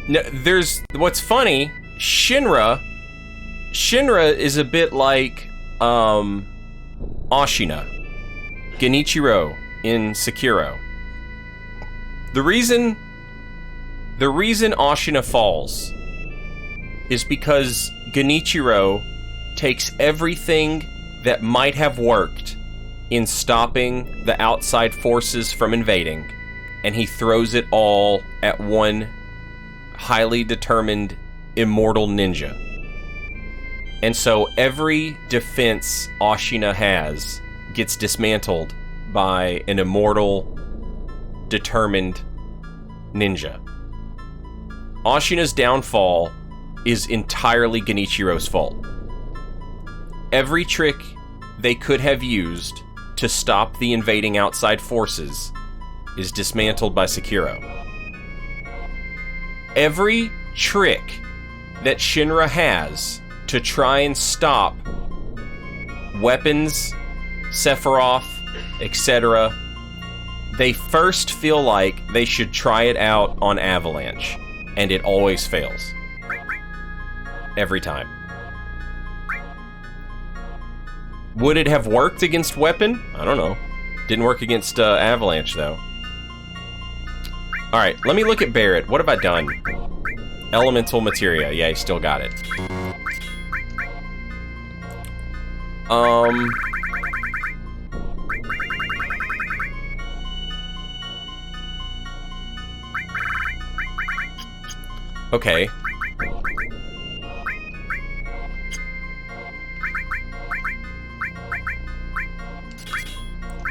No, what's funny, Shinra Shinra is a bit like Ashina, Genichiro in Sekiro. The reason Ashina falls is because Genichiro takes everything that might have worked in stopping the outside forces from invading, and he throws it all at one highly determined immortal ninja. And so every defense Ashina has gets dismantled by an immortal, determined ninja. Ashina's downfall is entirely Genichiro's fault. Every trick they could have used to stop the invading outside forces is dismantled by Sekiro. Every trick that Shinra has to try and stop weapons, Sephiroth, etc., they first feel like they should try it out on Avalanche, and it always fails. Every time. Would it have worked against Weapon? I don't know. Didn't work against Avalanche, though. Alright, let me look at Barret. What have I done? Elemental Materia. Yeah, he still got it. Okay.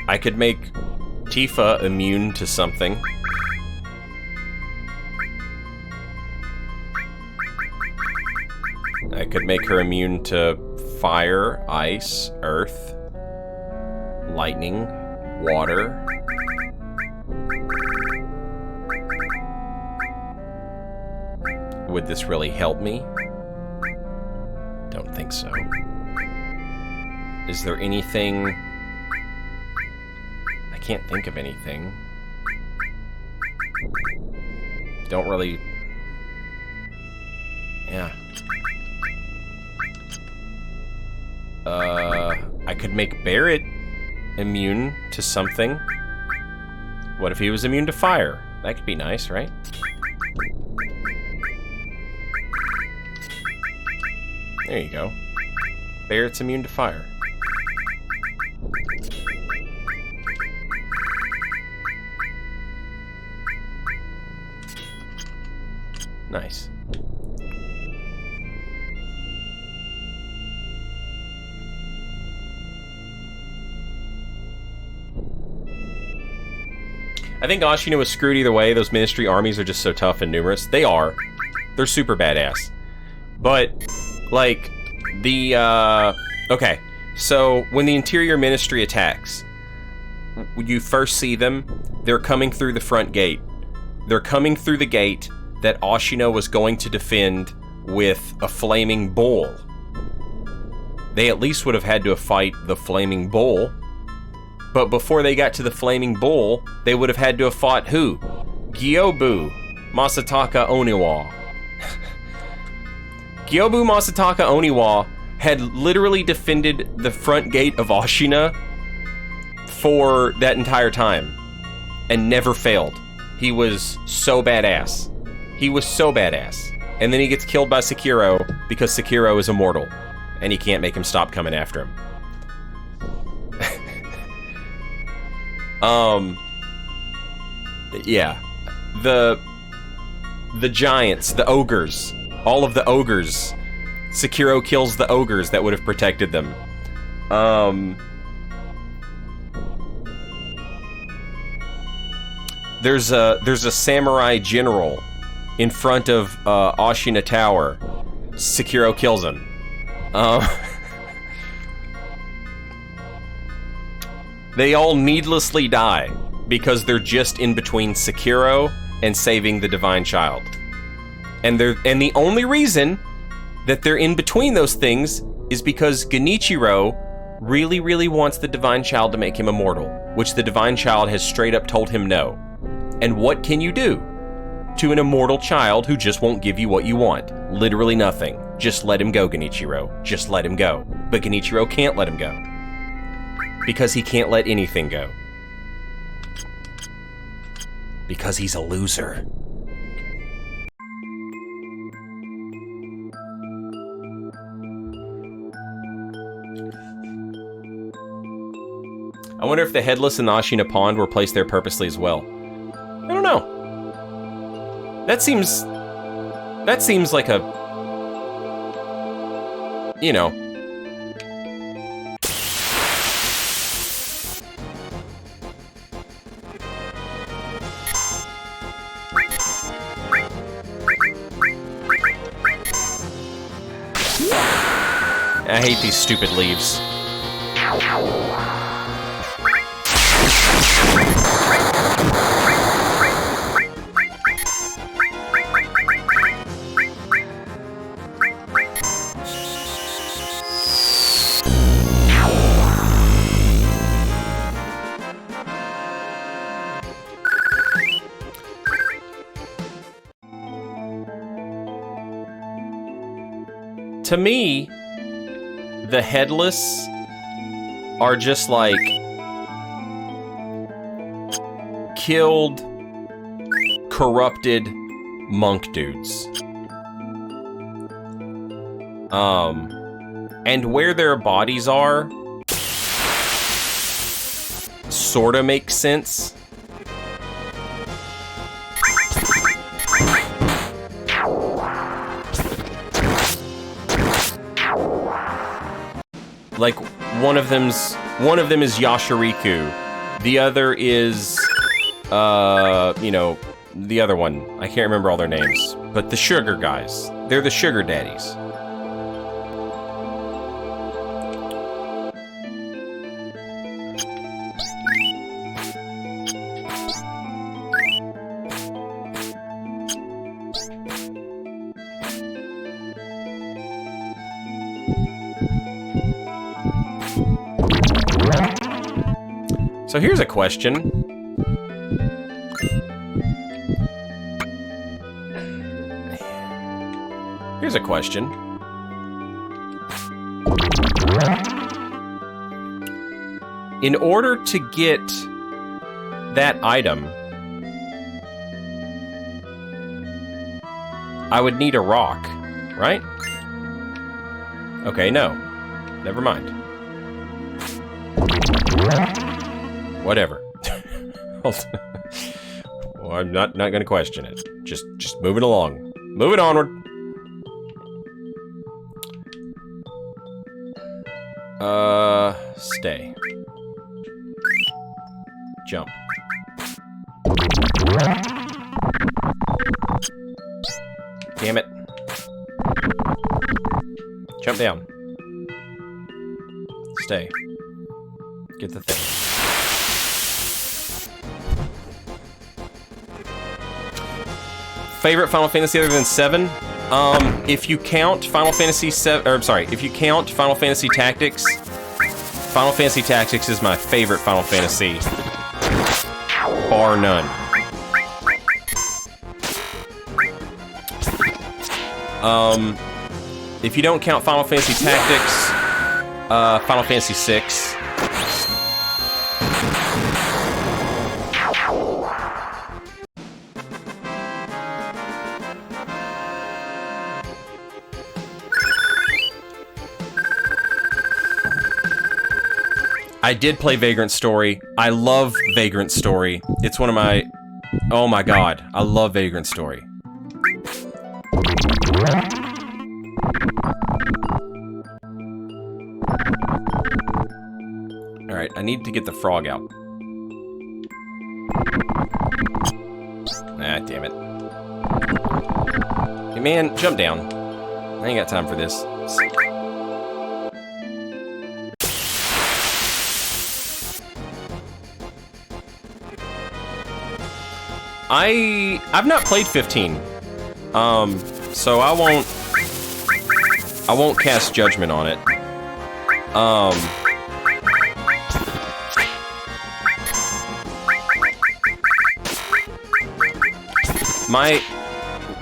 I could make Tifa immune to something. I could make her immune to fire, ice, earth, lightning, water. Would this really help me? Don't think so. Is there anything... I can't think of anything. Don't really... Yeah. I could make Barret immune to something. What if he was immune to fire? That could be nice, right? There you go. Barret's immune to fire. Nice. I think Ashina was screwed either way. Those Ministry armies are just so tough and numerous. They are. They're super badass. But, like, the, okay. So, when the Interior Ministry attacks, you first see them, they're coming through the front gate. They're coming through the gate that Ashina was going to defend with a flaming bull. They at least would have had to fight the flaming bull. But before they got to the flaming bull, they would have had to have fought who? Gyobu Masataka Oniwa. Gyobu Masataka Oniwa had literally defended the front gate of Ashina for that entire time and never failed. He was so badass. He was so badass. And then he gets killed by Sekiro because Sekiro is immortal and he can't make him stop coming after him. Yeah. The giants, the ogres, all of the ogres. Sekiro kills the ogres that would have protected them. There's a samurai general in front of Ashina Tower. Sekiro kills him. They all needlessly die because they're just in between Sekiro and saving the Divine Child. And the only reason that they're in between those things is because Genichiro really, really wants the Divine Child to make him immortal, which the Divine Child has straight up told him no. And what can you do? to an immortal child who just won't give you what you want. Literally nothing. Just let him go, Genichiro. Just let him go. But Genichiro can't let him go. Because he can't let anything go. Because he's a loser. I wonder if the headless in the Ashina Pond were placed there purposely as well. I don't know. That seems like a, you know. I hate these stupid leaves. To me, the headless are just like killed, corrupted monk dudes. And where their bodies are sorta makes sense. Like one of them is Yashariku, the other is you know, the other one. I can't remember all their names, but the sugar guys. They're the sugar daddies. So here's a question. Here's a question. In order to get that item, I would need a rock, right? Okay, no. Never mind. Whatever. Well, I'm not gonna question it. Just moving along. Moving onward. Stay. Jump. Damn it. Jump down. Stay. Get the thing. Favorite Final Fantasy other than 7? If you count Final Fantasy 7, or sorry, if you count Final Fantasy Tactics, Final Fantasy Tactics is my favorite Final Fantasy, bar none. If you don't count Final Fantasy Tactics, Final Fantasy VI. I did play Vagrant Story. I love Vagrant Story. It's one of my... Oh my god. I love Vagrant Story. Alright, I need to get the frog out. Ah, damn it. Hey man, jump down. I ain't got time for this. I've not played 15, so I won't cast judgment on it.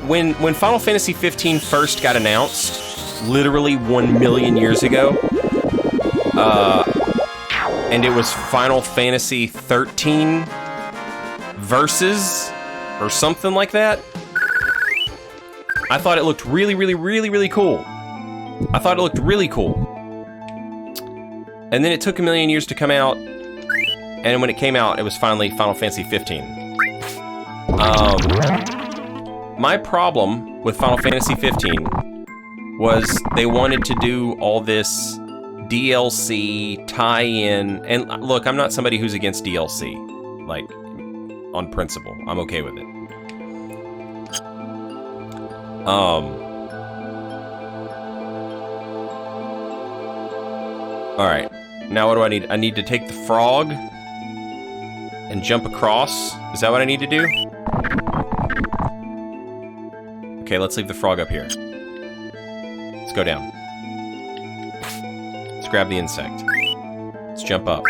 when Final Fantasy 15 first got announced, literally 1 million years ago, and it was Final Fantasy 13 Versus or something like that. I thought it looked really, really, really, really cool. I thought it looked really cool. And then it took a million years to come out, and when it came out, it was finally Final Fantasy 15. My problem with Final Fantasy 15 was they wanted to do all this DLC tie-in, and look, I'm not somebody who's against DLC, like, on principle. I'm okay with it. Alright, now what do I need? I need to take the frog and jump across. Is that what I need to do? Okay, let's leave the frog up here. Let's go down. Let's grab the insect. Let's jump up.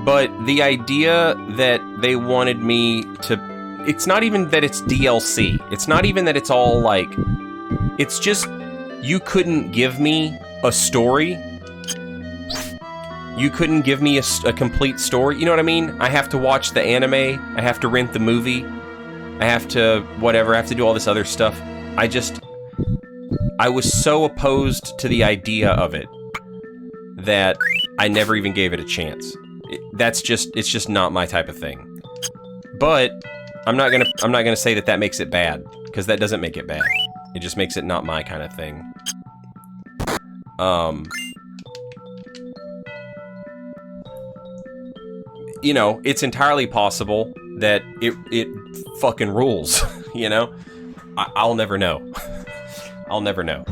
But the idea that they wanted me to... It's not even that it's DLC. It's not even that it's all, like... It's just... You couldn't give me a story. You couldn't give me a complete story. You know what I mean? I have to watch the anime. I have to rent the movie. I have to... Whatever. I have to do all this other stuff. I was so opposed to the idea of it that I never even gave it a chance. It's just not my type of thing. But I'm not gonna say that makes it bad, because that doesn't make it bad. It just makes it not my kind of thing. You know, it's entirely possible that it fucking rules. You know, I'll never know. I'll never know.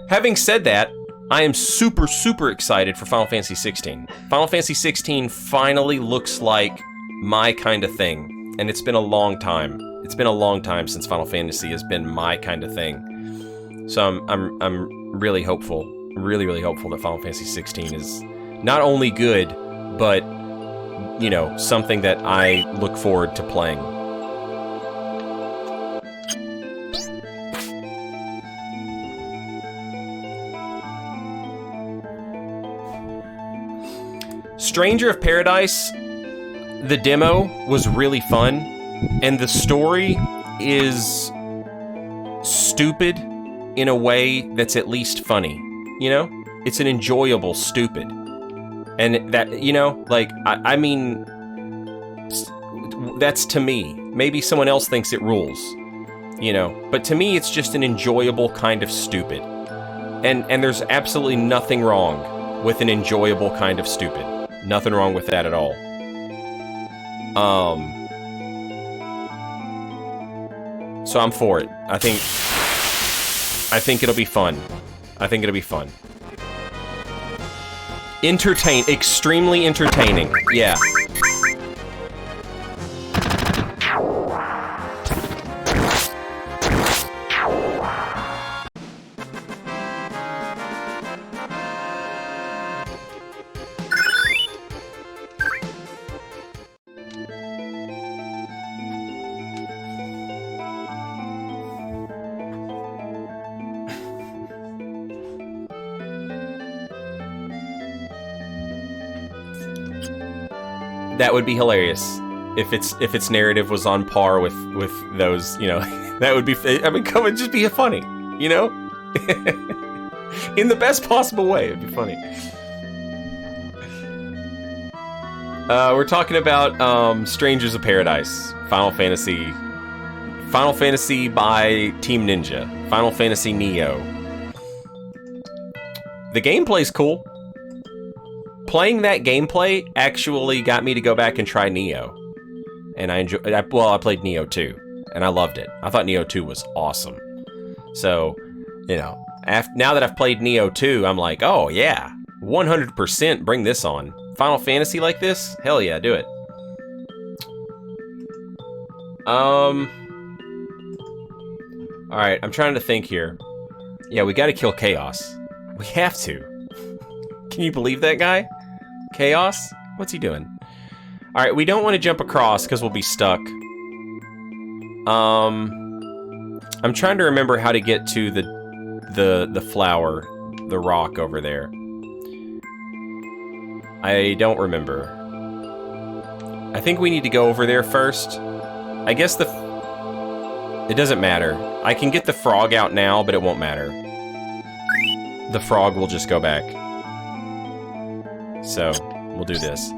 Having said that, I am super, super excited for Final Fantasy 16. Final Fantasy 16 finally looks like my kind of thing. And it's been a long time. It's been a long time since Final Fantasy has been my kind of thing. So I'm really hopeful, really, really hopeful that Final Fantasy 16 is not only good, but, you know, something that I look forward to playing. Stranger of Paradise, the demo was really fun, and the story is stupid in a way that's at least funny, you know? It's an enjoyable stupid. And that, you know, like, I mean, that's to me. Maybe someone else thinks it rules, you know? But to me, it's just an enjoyable kind of stupid. And there's absolutely nothing wrong with an enjoyable kind of stupid. Nothing wrong with that at all. So I'm for it. I think it'll be fun. I think it'll be fun. Extremely entertaining. Yeah. That would be hilarious if its narrative was on par with those, you know. That would be, I mean, come and just be funny, you know? In the best possible way, it'd be funny. We're talking about Strangers of Paradise, Final Fantasy by Team Ninja, Final Fantasy Neo. The gameplay's cool. Playing that gameplay actually got me to go back and try Neo. And I played Neo 2, and I loved it. I thought Neo 2 was awesome. So, you know, now that I've played Neo 2, I'm like, oh yeah, 100% bring this on. Final Fantasy like this? Hell yeah, do it. Alright, I'm trying to think here. Yeah, we gotta kill Chaos. We have to. Can you believe that guy? Chaos? What's he doing? Alright, we don't want to jump across because we'll be stuck. I'm trying to remember how to get to the flower, the rock over there. I don't remember. I think we need to go over there first. I guess it doesn't matter. I can get the frog out now, but it won't matter. The frog will just go back. So, we'll do this.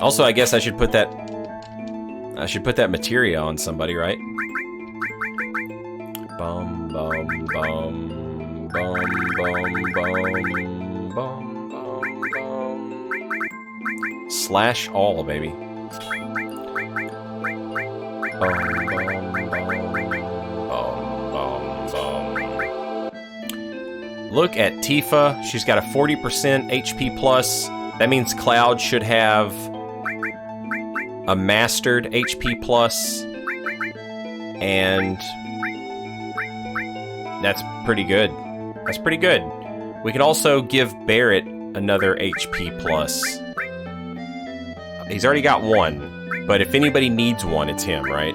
Also, I guess I should put that materia on somebody, right? Bum bum bum bum bum bum bum bum. Slash all, baby. Bum bum bum bum bum. Look at Tifa. She's got a 40% HP plus. That means Cloud should have a mastered HP plus, and that's pretty good. That's pretty good. We could also give Barrett another HP plus. He's already got one, but if anybody needs one, it's him, right?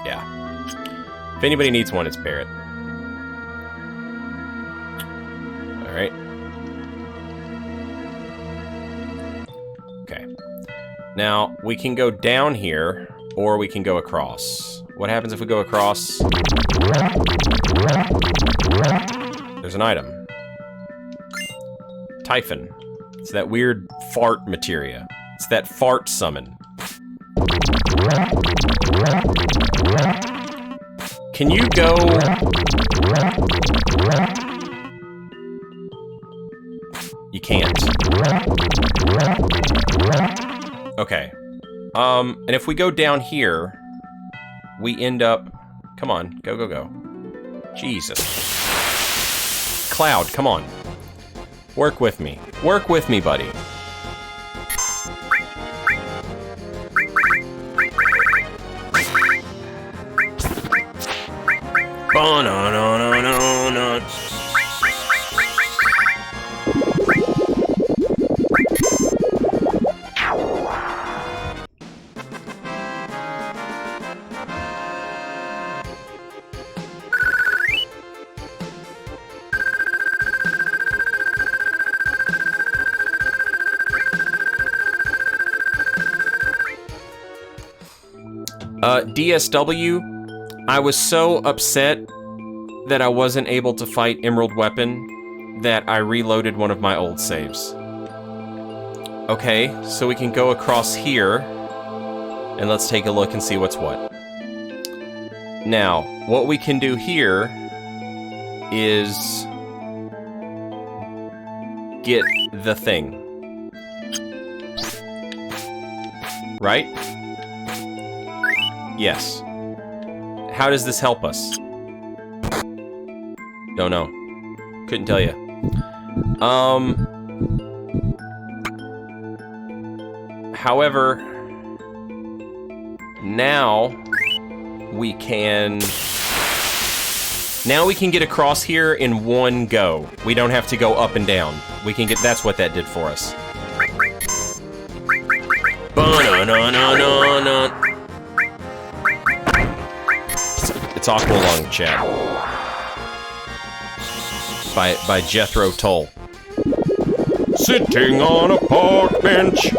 Yeah. If anybody needs one, it's Barrett. Alright. Okay. Now, we can go down here, or we can go across. What happens if we go across? There's an item. Typhon. It's that weird fart materia. It's that fart summon. Can you go... You can't. Okay. And if we go down here, we end up... Come on, go, go, go. Jesus. Cloud, come on. Work with me. Work with me, buddy. Ba-na-na-na-na-na. DSW, I was so upset that I wasn't able to fight Emerald Weapon that I reloaded one of my old saves. Okay, so we can go across here, and let's take a look and see what's what. Now, what we can do here is get the thing. Right? Yes. How does this help us? Don't know. Couldn't tell you. However, now we can get across here in one go. We don't have to go up and down. We can get, that's what that did for us. Ba-na-na-na-na-na. It's Aqualung, chat. By Jethro Tull. Sitting on a park bench.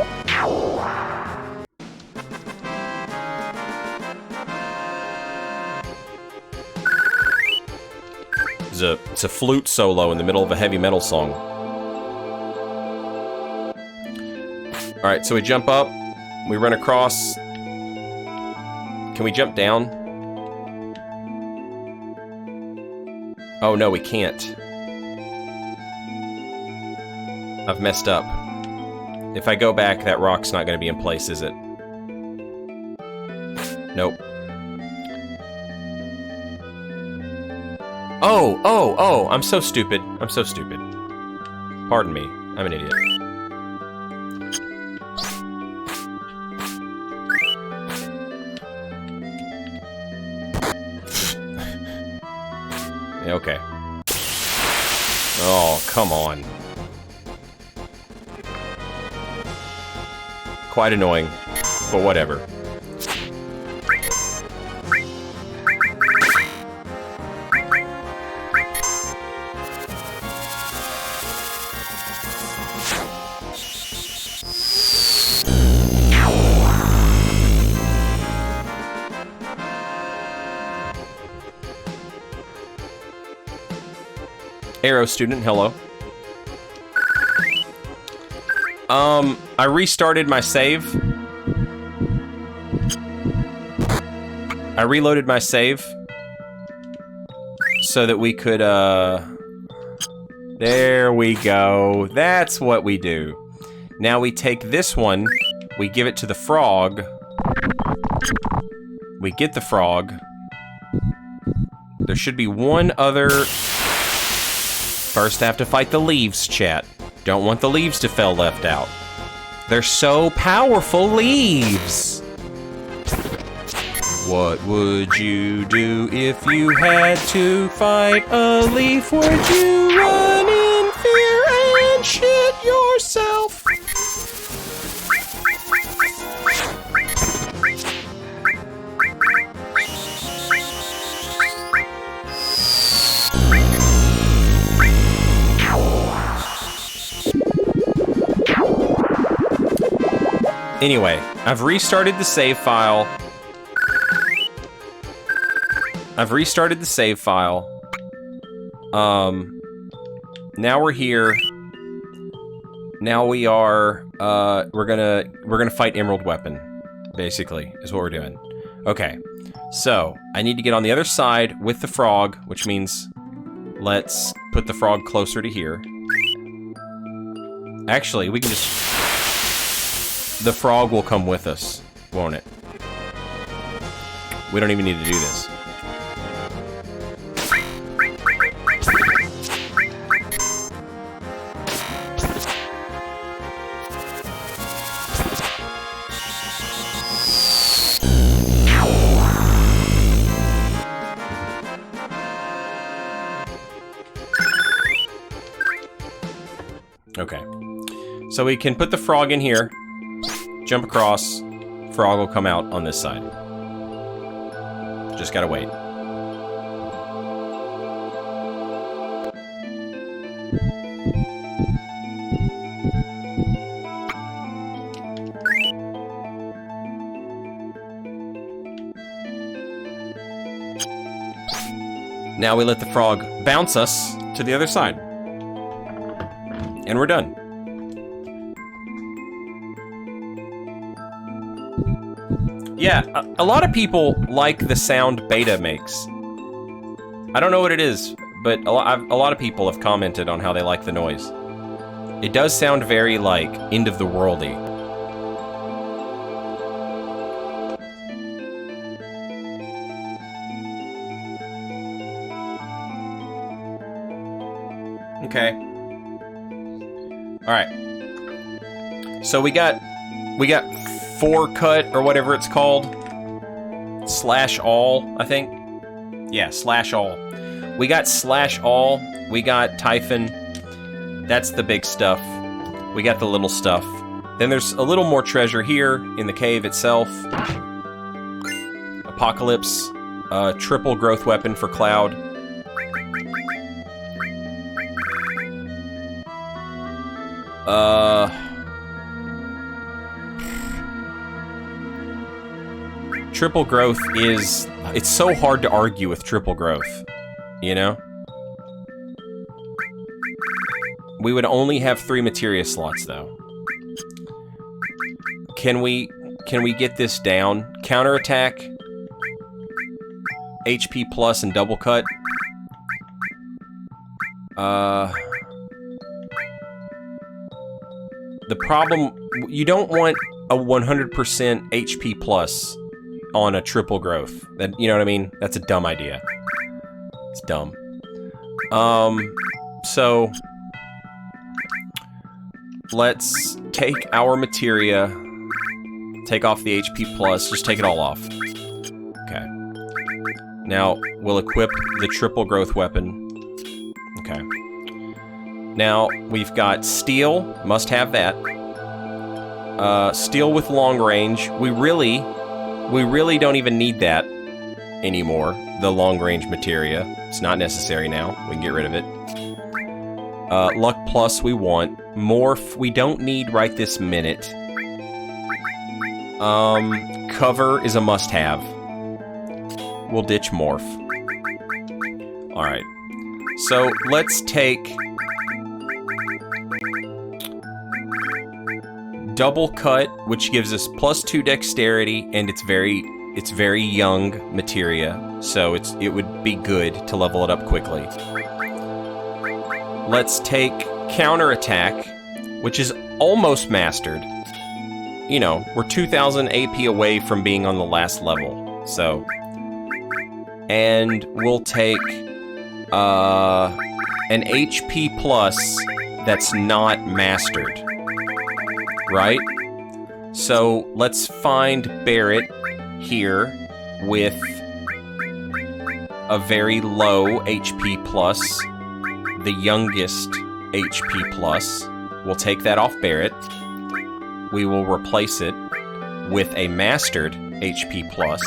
It's a flute solo in the middle of a heavy metal song. Alright, so we jump up, we run across. Can we jump down? Oh no, we can't. I've messed up. If I go back, that rock's not going to be in place, is it? Nope. Oh, I'm so stupid. I'm so stupid. Pardon me. I'm an idiot. Yeah, okay. Oh, come on. Quite annoying, but whatever. Arrow student, hello. I restarted my save. I reloaded my save so that we could, there we go. That's what we do. Now we take this one, we give it to the frog. We get the frog. There should be one other... First I have to fight the leaves, chat. Don't want the leaves to feel left out. They're so powerful, leaves! What would you do if you had to fight a leaf? Would you run in fear and shit yourself? Anyway, I've restarted the save file. Now we're here. Now we are, we're gonna fight Emerald Weapon, basically, is what we're doing. Okay, so, I need to get on the other side with the frog, which means let's put the frog closer to here. Actually, we can just... The frog will come with us, won't it? We don't even need to do this. Okay. So we can put the frog in here. Jump across, frog will come out on this side. Just gotta wait. Now we let the frog bounce us to the other side. And we're done. Yeah, a lot of people like the sound Beta makes. I don't know what it is, but a lot of people have commented on how they like the noise. It does sound very, like, end of the worldy. Okay. Alright. So we got 4-cut, or whatever it's called. Slash all, I think. Yeah, slash all. We got slash all. We got Typhon. That's the big stuff. We got the little stuff. Then there's a little more treasure here in the cave itself. Apocalypse. Triple growth weapon for Cloud. Triple growth is... It's so hard to argue with triple growth, you know? We would only have 3 materia slots, though. Can we get this down? Counterattack, HP plus, and double cut. The problem... You don't want a 100% HP plus on a triple growth. That, you know what I mean? That's a dumb idea. It's dumb. So let's take our materia, take off the HP plus, just take it all off. Okay. Now, we'll equip the triple growth weapon. Okay. Now, we've got steel, must have that. Steel with long range. We really don't even need that anymore, the long range materia. It's not necessary now. We can get rid of it. Luck plus we want. Morph we don't need right this minute. Cover is a must-have. We'll ditch morph. Alright. So, let's take double cut, which gives us +2 dexterity, and it's very young materia, so it would be good to level it up quickly. Let's take counterattack, which is almost mastered. You know, we're 2,000 AP away from being on the last level, so. And we'll take an HP plus that's not mastered, right? So let's find Barrett here with a very low HP plus, the youngest HP plus. We'll take that off Barrett. We will replace it with a mastered HP plus,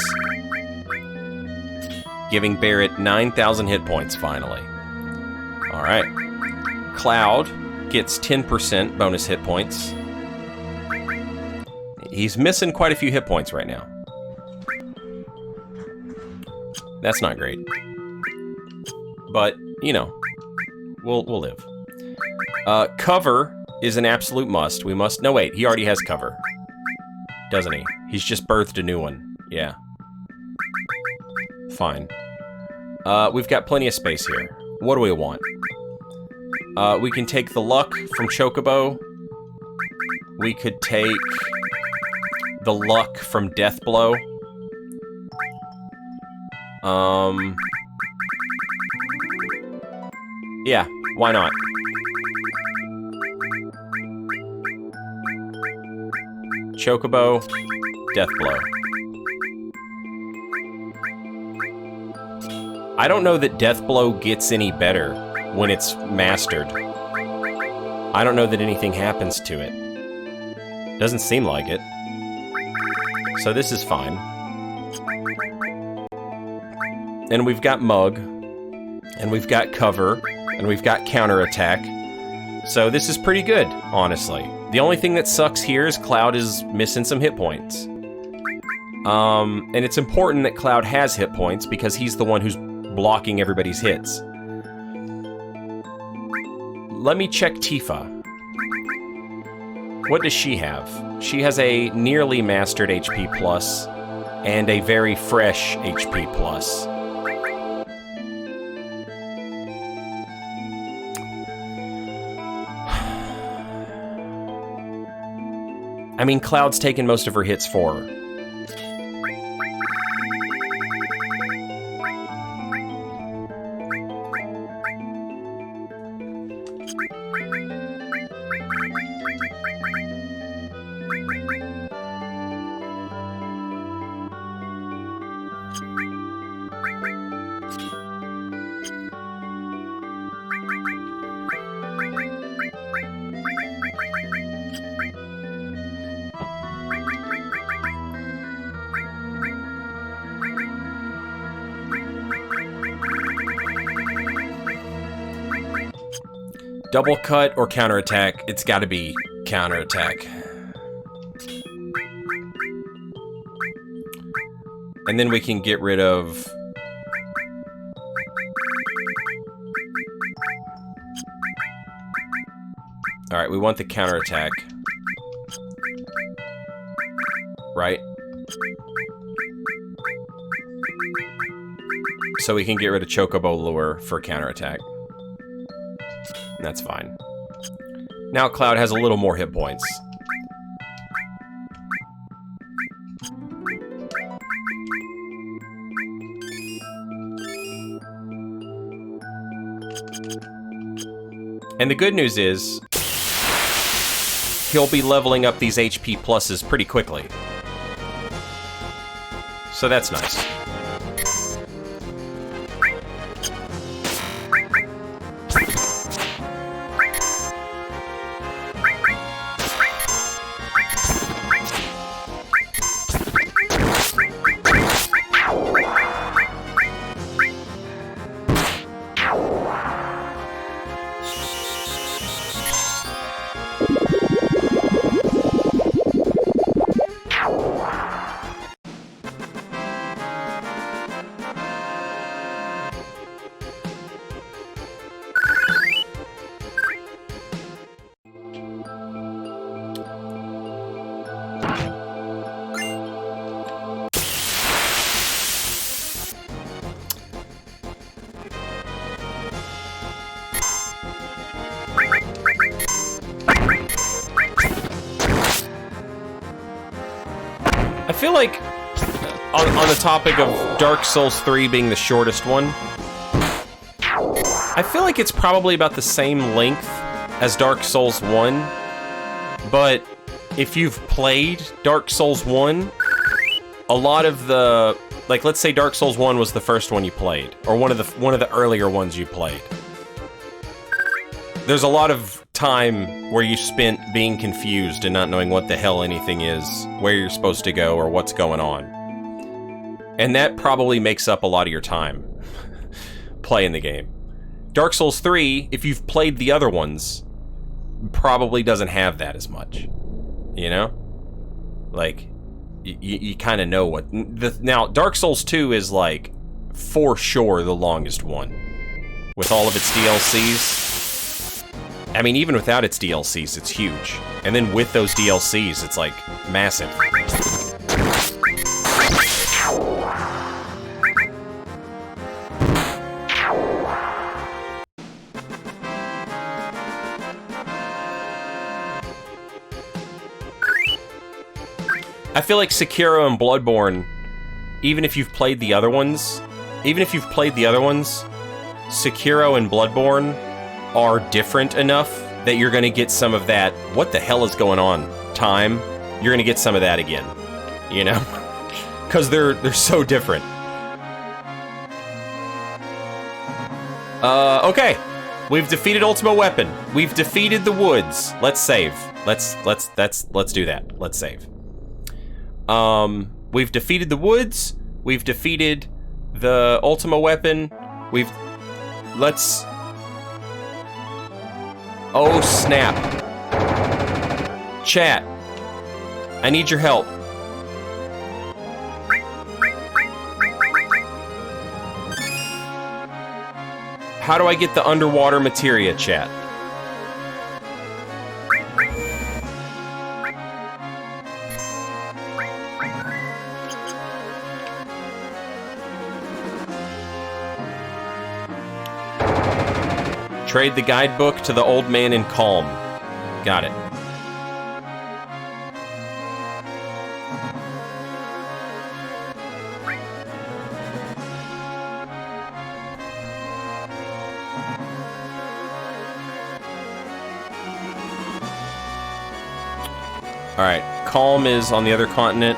giving Barrett 9,000 hit points finally. Alright. Cloud gets 10% bonus hit points. He's missing quite a few hit points right now. That's not great. But, you know, we'll live. Cover is an absolute must. We must... No, wait. He already has cover. Doesn't he? He's just birthed a new one. Yeah. Fine. We've got plenty of space here. What do we want? We can take the luck from Chocobo. We could take the luck from Deathblow. Yeah, why not? Chocobo, Deathblow. I don't know that Deathblow gets any better when it's mastered. I don't know that anything happens to it. Doesn't seem like it. So this is fine. And we've got Mug, and we've got Cover, and we've got Counterattack. So this is pretty good, honestly. The only thing that sucks here is Cloud is missing some hit points. And it's important that Cloud has hit points because he's the one who's blocking everybody's hits. Let me check Tifa. What does she have? She has a nearly mastered HP plus and a very fresh HP plus. I mean, Cloud's taken most of her hits for her. Double cut or counterattack? It's gotta be counterattack. And then we can get rid of... Alright, we want the counterattack. Right? So we can get rid of Chocobo Lure for counterattack. That's fine. Now Cloud has a little more hit points. And the good news is, he'll be leveling up these HP pluses pretty quickly. So that's nice. I feel like, on the topic of Dark Souls 3 being the shortest one, I feel like it's probably about the same length as Dark Souls 1, but if you've played Dark Souls 1, a lot of the, like, let's say Dark Souls 1 was the first one you played, or one of the earlier ones you played. There's a lot of time where you spent being confused and not knowing what the hell anything is, where you're supposed to go, or what's going on. And that probably makes up a lot of your time playing the game. Dark Souls 3, if you've played the other ones, probably doesn't have that as much. You know? Like, you kind of know what... Now, Dark Souls 2 is, like, for sure the longest one. With all of its DLCs. I mean, even without its DLCs, it's huge. And then with those DLCs, it's, like, massive. I feel like Sekiro and Bloodborne, even if you've played the other ones, Sekiro and Bloodborne are different enough that you're gonna get some of that, what the hell is going on, time. You're gonna get some of that again, you know? Because they're so different. Okay. We've defeated Ultima Weapon. We've defeated the woods. Let's save. Let's do that. Let's save. We've defeated the woods. We've defeated the Ultima Weapon. Let's... Oh, snap. Chat. I need your help. How do I get the underwater materia, chat? Trade the guidebook to the old man in Calm. Got it. Alright, Calm is on the other continent.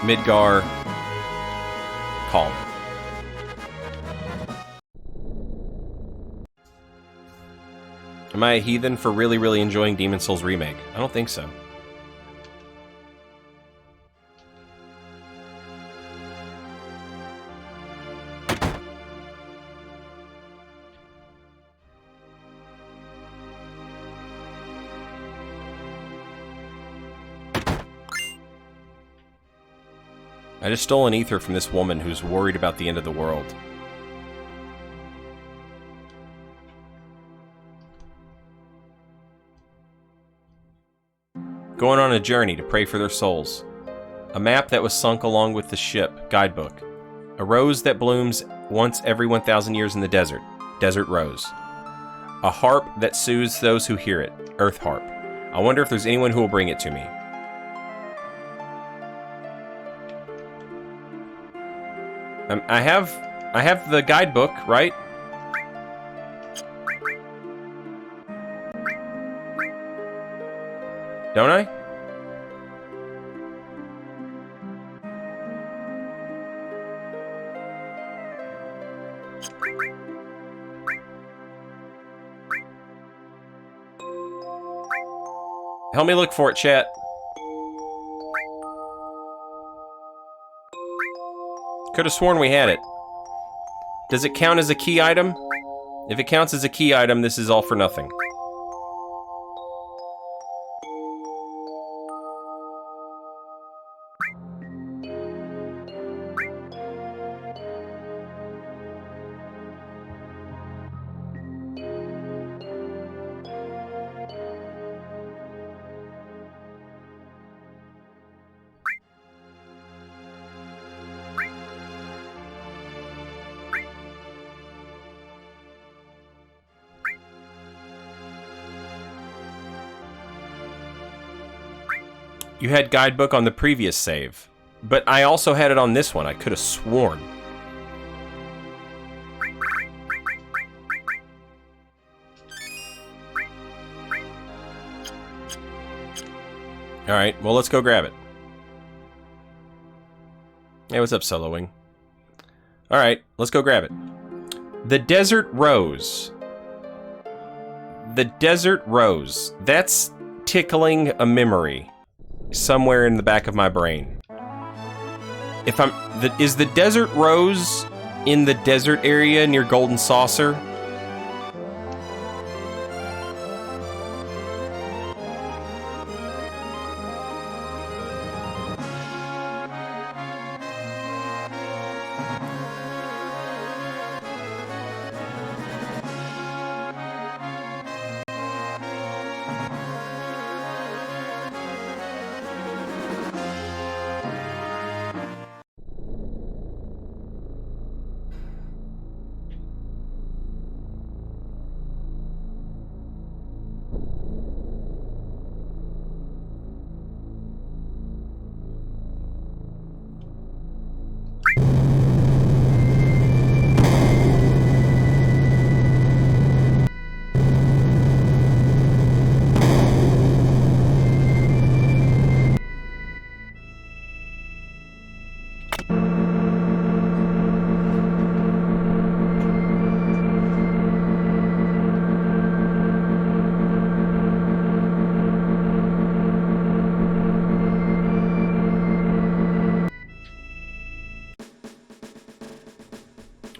Midgar, Calm. Am I a heathen for really, really enjoying Demon's Souls Remake? I don't think so. I just stole an ether from this woman who's worried about the end of the world. Going on a journey to pray for their souls. A map that was sunk along with the ship. Guidebook. A rose that blooms once every 1,000 years in the desert. Desert rose. A harp that soothes those who hear it. Earth harp. I wonder if there's anyone who will bring it to me. I have the guidebook, right? Don't I? Help me look for it, chat. Could have sworn we had it. Does it count as a key item? If it counts as a key item, this is all for nothing. You had guidebook on the previous save, but I also had it on this one. I could have sworn. Alright, well, let's go grab it. Hey, what's up, Soloing? Alright, let's go grab it. The Desert Rose. The Desert Rose. That's tickling a memory somewhere in the back of my brain. Is the Desert Rose in the desert area near Golden Saucer?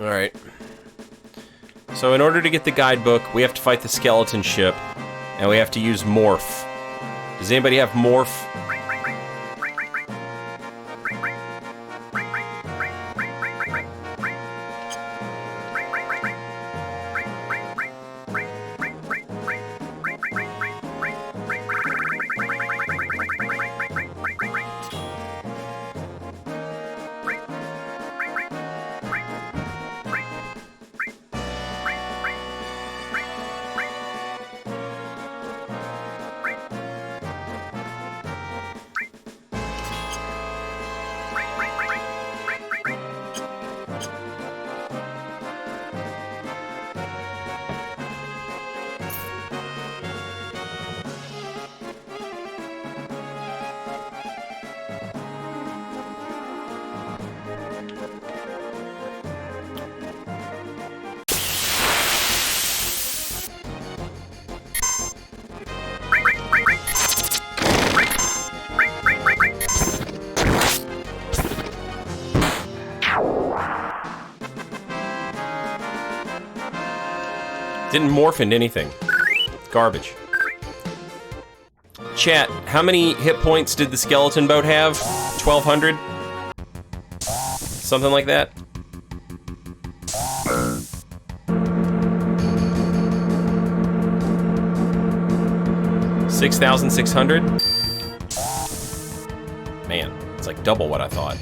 Alright. So in order to get the guidebook, we have to fight the skeleton ship, and we have to use Morph. Does anybody have Morph? Didn't morph into anything. Garbage. Chat, how many hit points did the skeleton boat have? 1,200? Something like that? $6,600? Man, it's like double what I thought.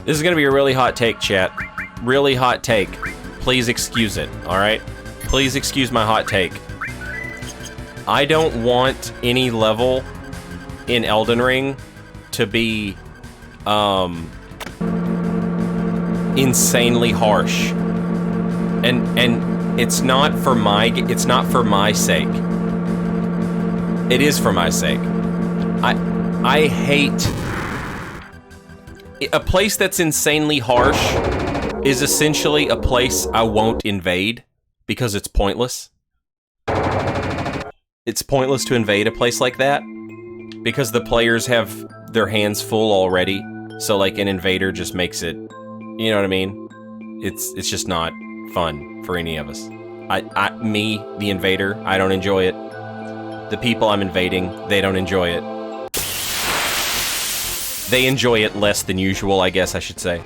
This is gonna be a really hot take, chat. Really hot take. Please excuse it, alright? Please excuse my hot take. I don't want any level in Elden Ring to be, insanely harsh. And it's not for my sake. It is for my sake. I hate... A place that's insanely harsh is essentially a place I won't invade because it's pointless. It's pointless to invade a place like that because the players have their hands full already. So like an invader just makes it, you know what I mean? It's just not fun for any of us. Me, the invader, I don't enjoy it. The people I'm invading, they don't enjoy it. They enjoy it less than usual, I guess I should say.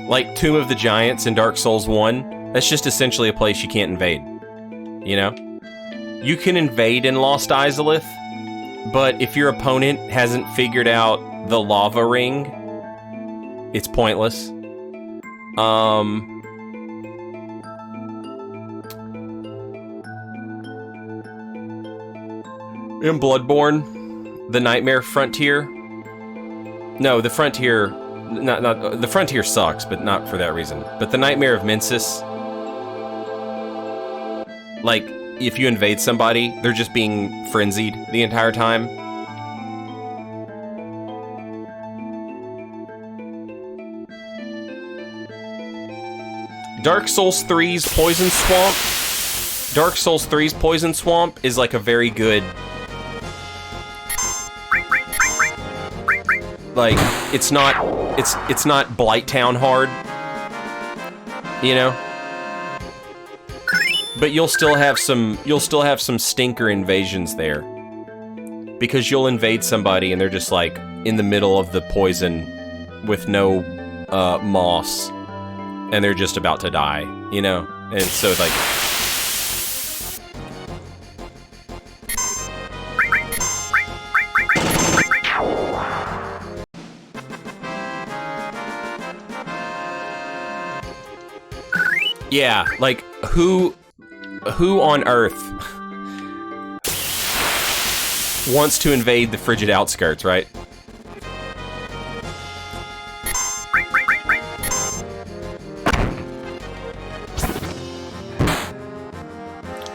Like Tomb of the Giants in Dark Souls 1, that's just essentially a place you can't invade. You know? You can invade in Lost Izalith, but if your opponent hasn't figured out the lava ring, it's pointless. In Bloodborne, the Nightmare Frontier. No, the Frontier, not the Frontier sucks, but not for that reason. But the Nightmare of Mensis, like, if you invade somebody, they're just being frenzied the entire time. Dark Souls 3's Poison Swamp. Dark Souls 3's Poison Swamp is like a very good... Like, it's not Blight Town hard, you know? But you'll still have some stinker invasions there. Because you'll invade somebody and they're just like in the middle of the poison with no moss and they're just about to die, you know? And so like yeah, like who on earth wants to invade the frigid outskirts, right?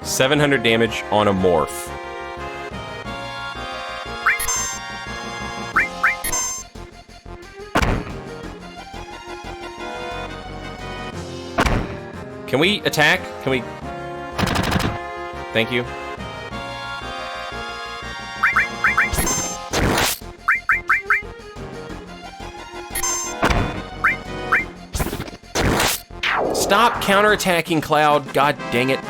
$700 damage on a morph. Can we attack? Can we... Thank you. Stop counterattacking, Cloud. God dang it.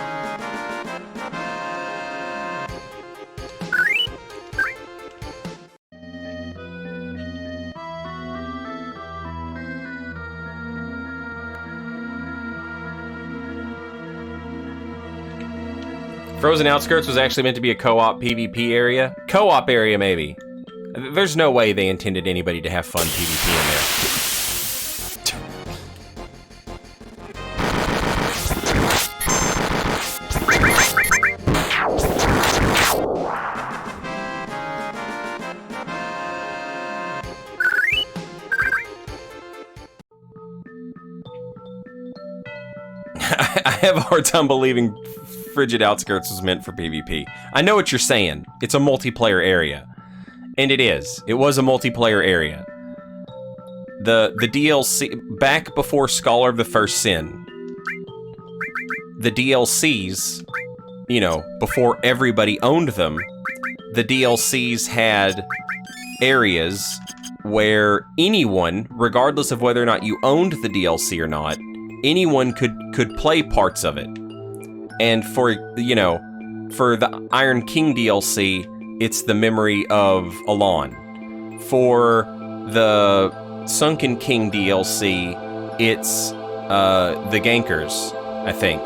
Frozen Outskirts was actually meant to be a co-op PvP area. Co-op area, maybe. There's no way they intended anybody to have fun PvP in there. I have a hard time believing Frigid Outskirts was meant for PvP. I know what you're saying. It's a multiplayer area. And it is. It was a multiplayer area. The DLC, back before Scholar of the First Sin, the DLCs, you know, before everybody owned them, the DLCs had areas where anyone, regardless of whether or not you owned the DLC or not, anyone could play parts of it. And for, you know, for the Iron King DLC, it's the memory of Alon. For the Sunken King DLC, it's the Gankers, I think.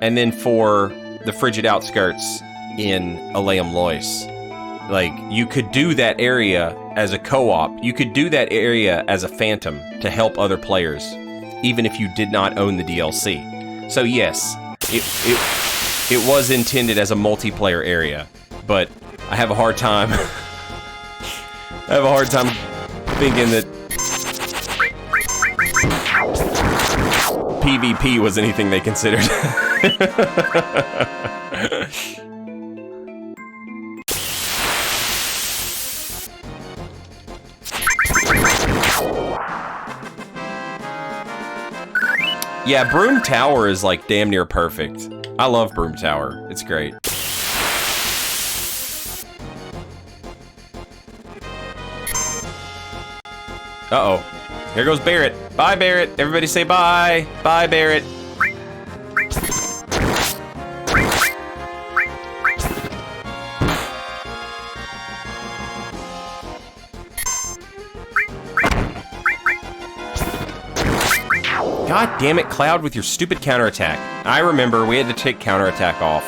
And then for the Frigid Outskirts in Aleum Lois. Like, you could do that area as a co-op. You could do that area as a phantom to help other players, even if you did not own the DLC. So yes, it was intended as a multiplayer area, but I have a hard time. I have a hard time thinking that PvP was anything they considered. Yeah, Broom Tower is like damn near perfect. I love Broom Tower. It's great. Uh-oh. Here goes Barret. Bye, Barret. Everybody say bye. Bye, Barret. God damn it, Cloud, with your stupid counterattack. I remember we had to take counterattack off.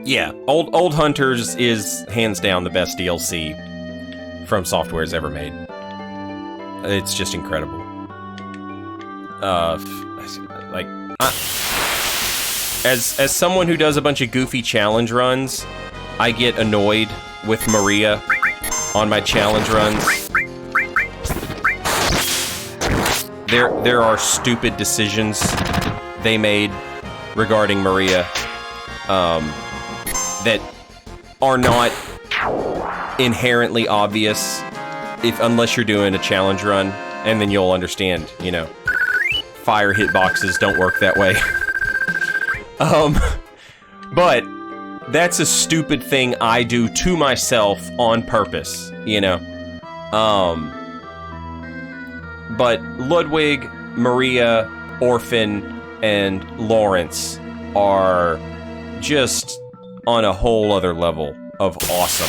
Yeah, Old Hunters is hands down the best DLC From Software's ever made. It's just incredible. As someone who does a bunch of goofy challenge runs, I get annoyed with Maria on my challenge runs. There are stupid decisions they made regarding Maria. That are not inherently obvious unless you're doing a challenge run, and then you'll understand, you know, fire hitboxes don't work that way. But that's a stupid thing I do to myself on purpose, you know. But Ludwig, Maria, Orphan, and Lawrence are just on a whole other level of awesome.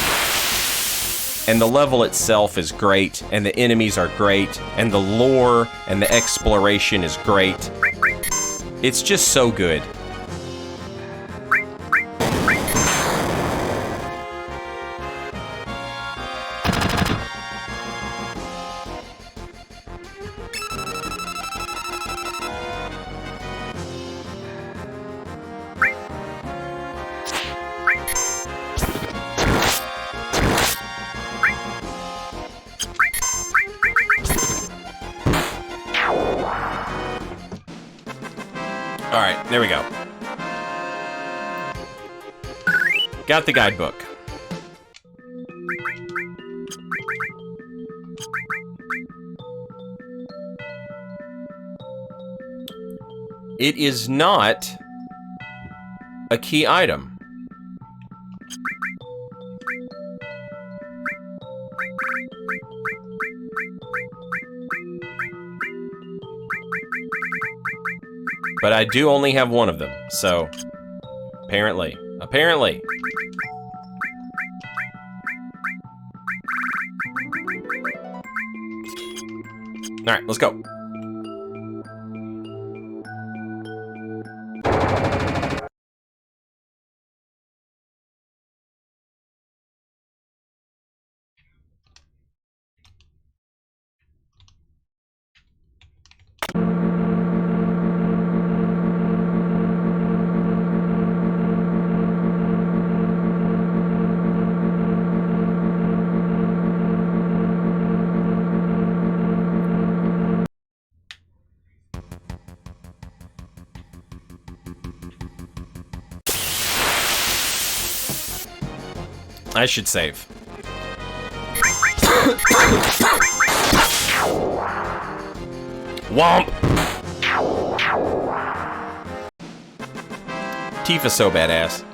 And the level itself is great, and the enemies are great, and the lore and the exploration is great. It's just so good. Alright, there we go. Got the guidebook. It is not a key item. But I do only have one of them, so apparently. All right, let's go. I should save. Womp! Tifa's so badass.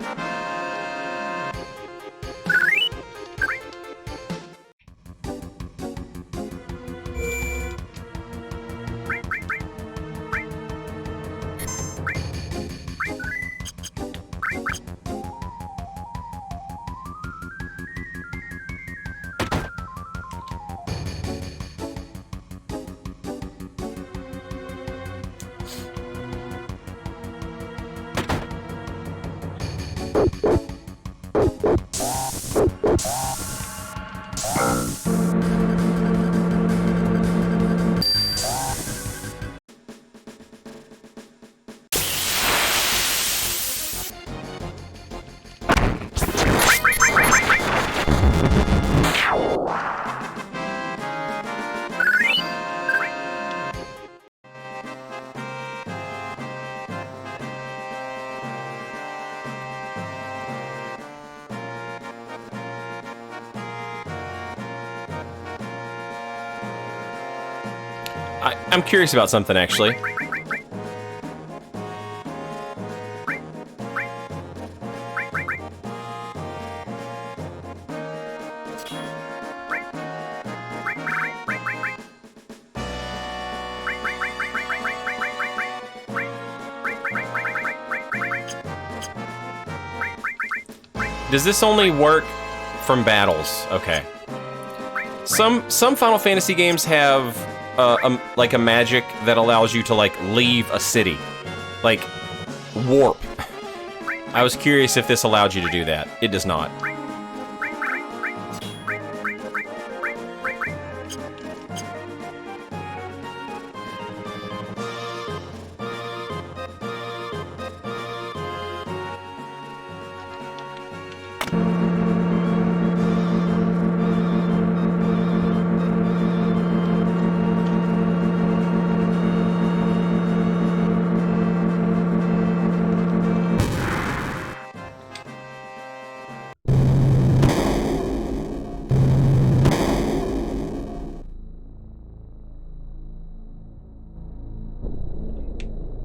I'm curious about something, actually. Does this only work from battles? Okay. Some Final Fantasy games have like a magic that allows you to like leave a city, like warp. I was curious if this allowed you to do that. It does not.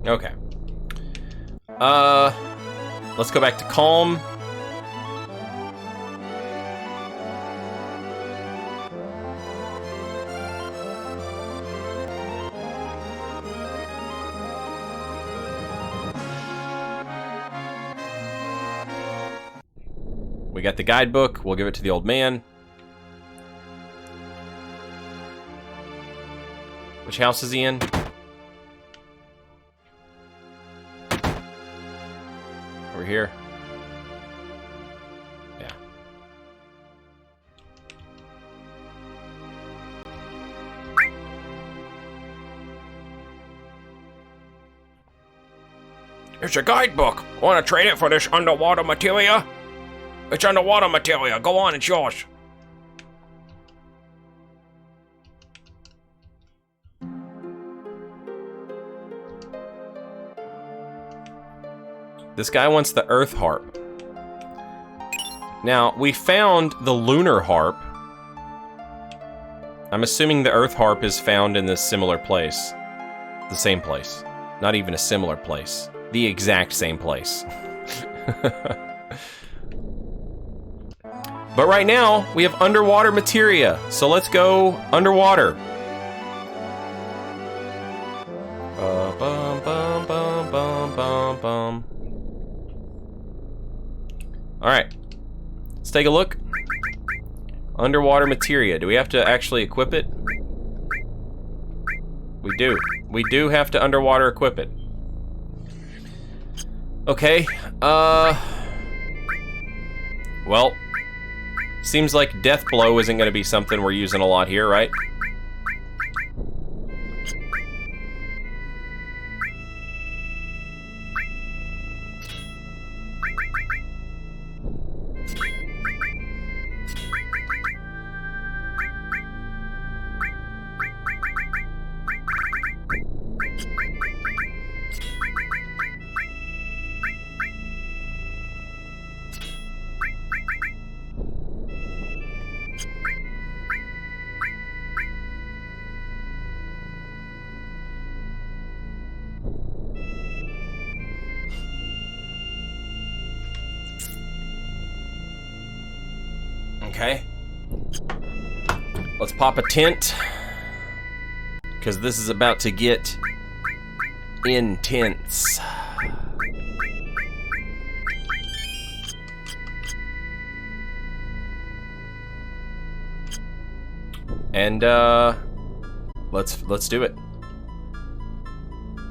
Okay. Let's go back to calm. We got the guidebook. We'll give it to the old man. Which house is he in? Over here. Yeah. It's a guidebook. Want to trade it for this underwater materia? It's underwater materia. Go on, it's yours. This guy wants the Earth Harp. Now, we found the Lunar Harp. I'm assuming the Earth Harp is found in this similar place. The same place. Not even a similar place. The exact same place. But right now, we have underwater materia. So let's go underwater. Bum, bum, bum, bum, bum, bum. Alright, let's take a look. Underwater materia. Do we have to actually equip it? We do. We do have to underwater equip it. Okay, well, seems like Death Blow isn't going to be something we're using a lot here, right? Okay. Let's pop a tent. Because this is about to get intense. And let's do it.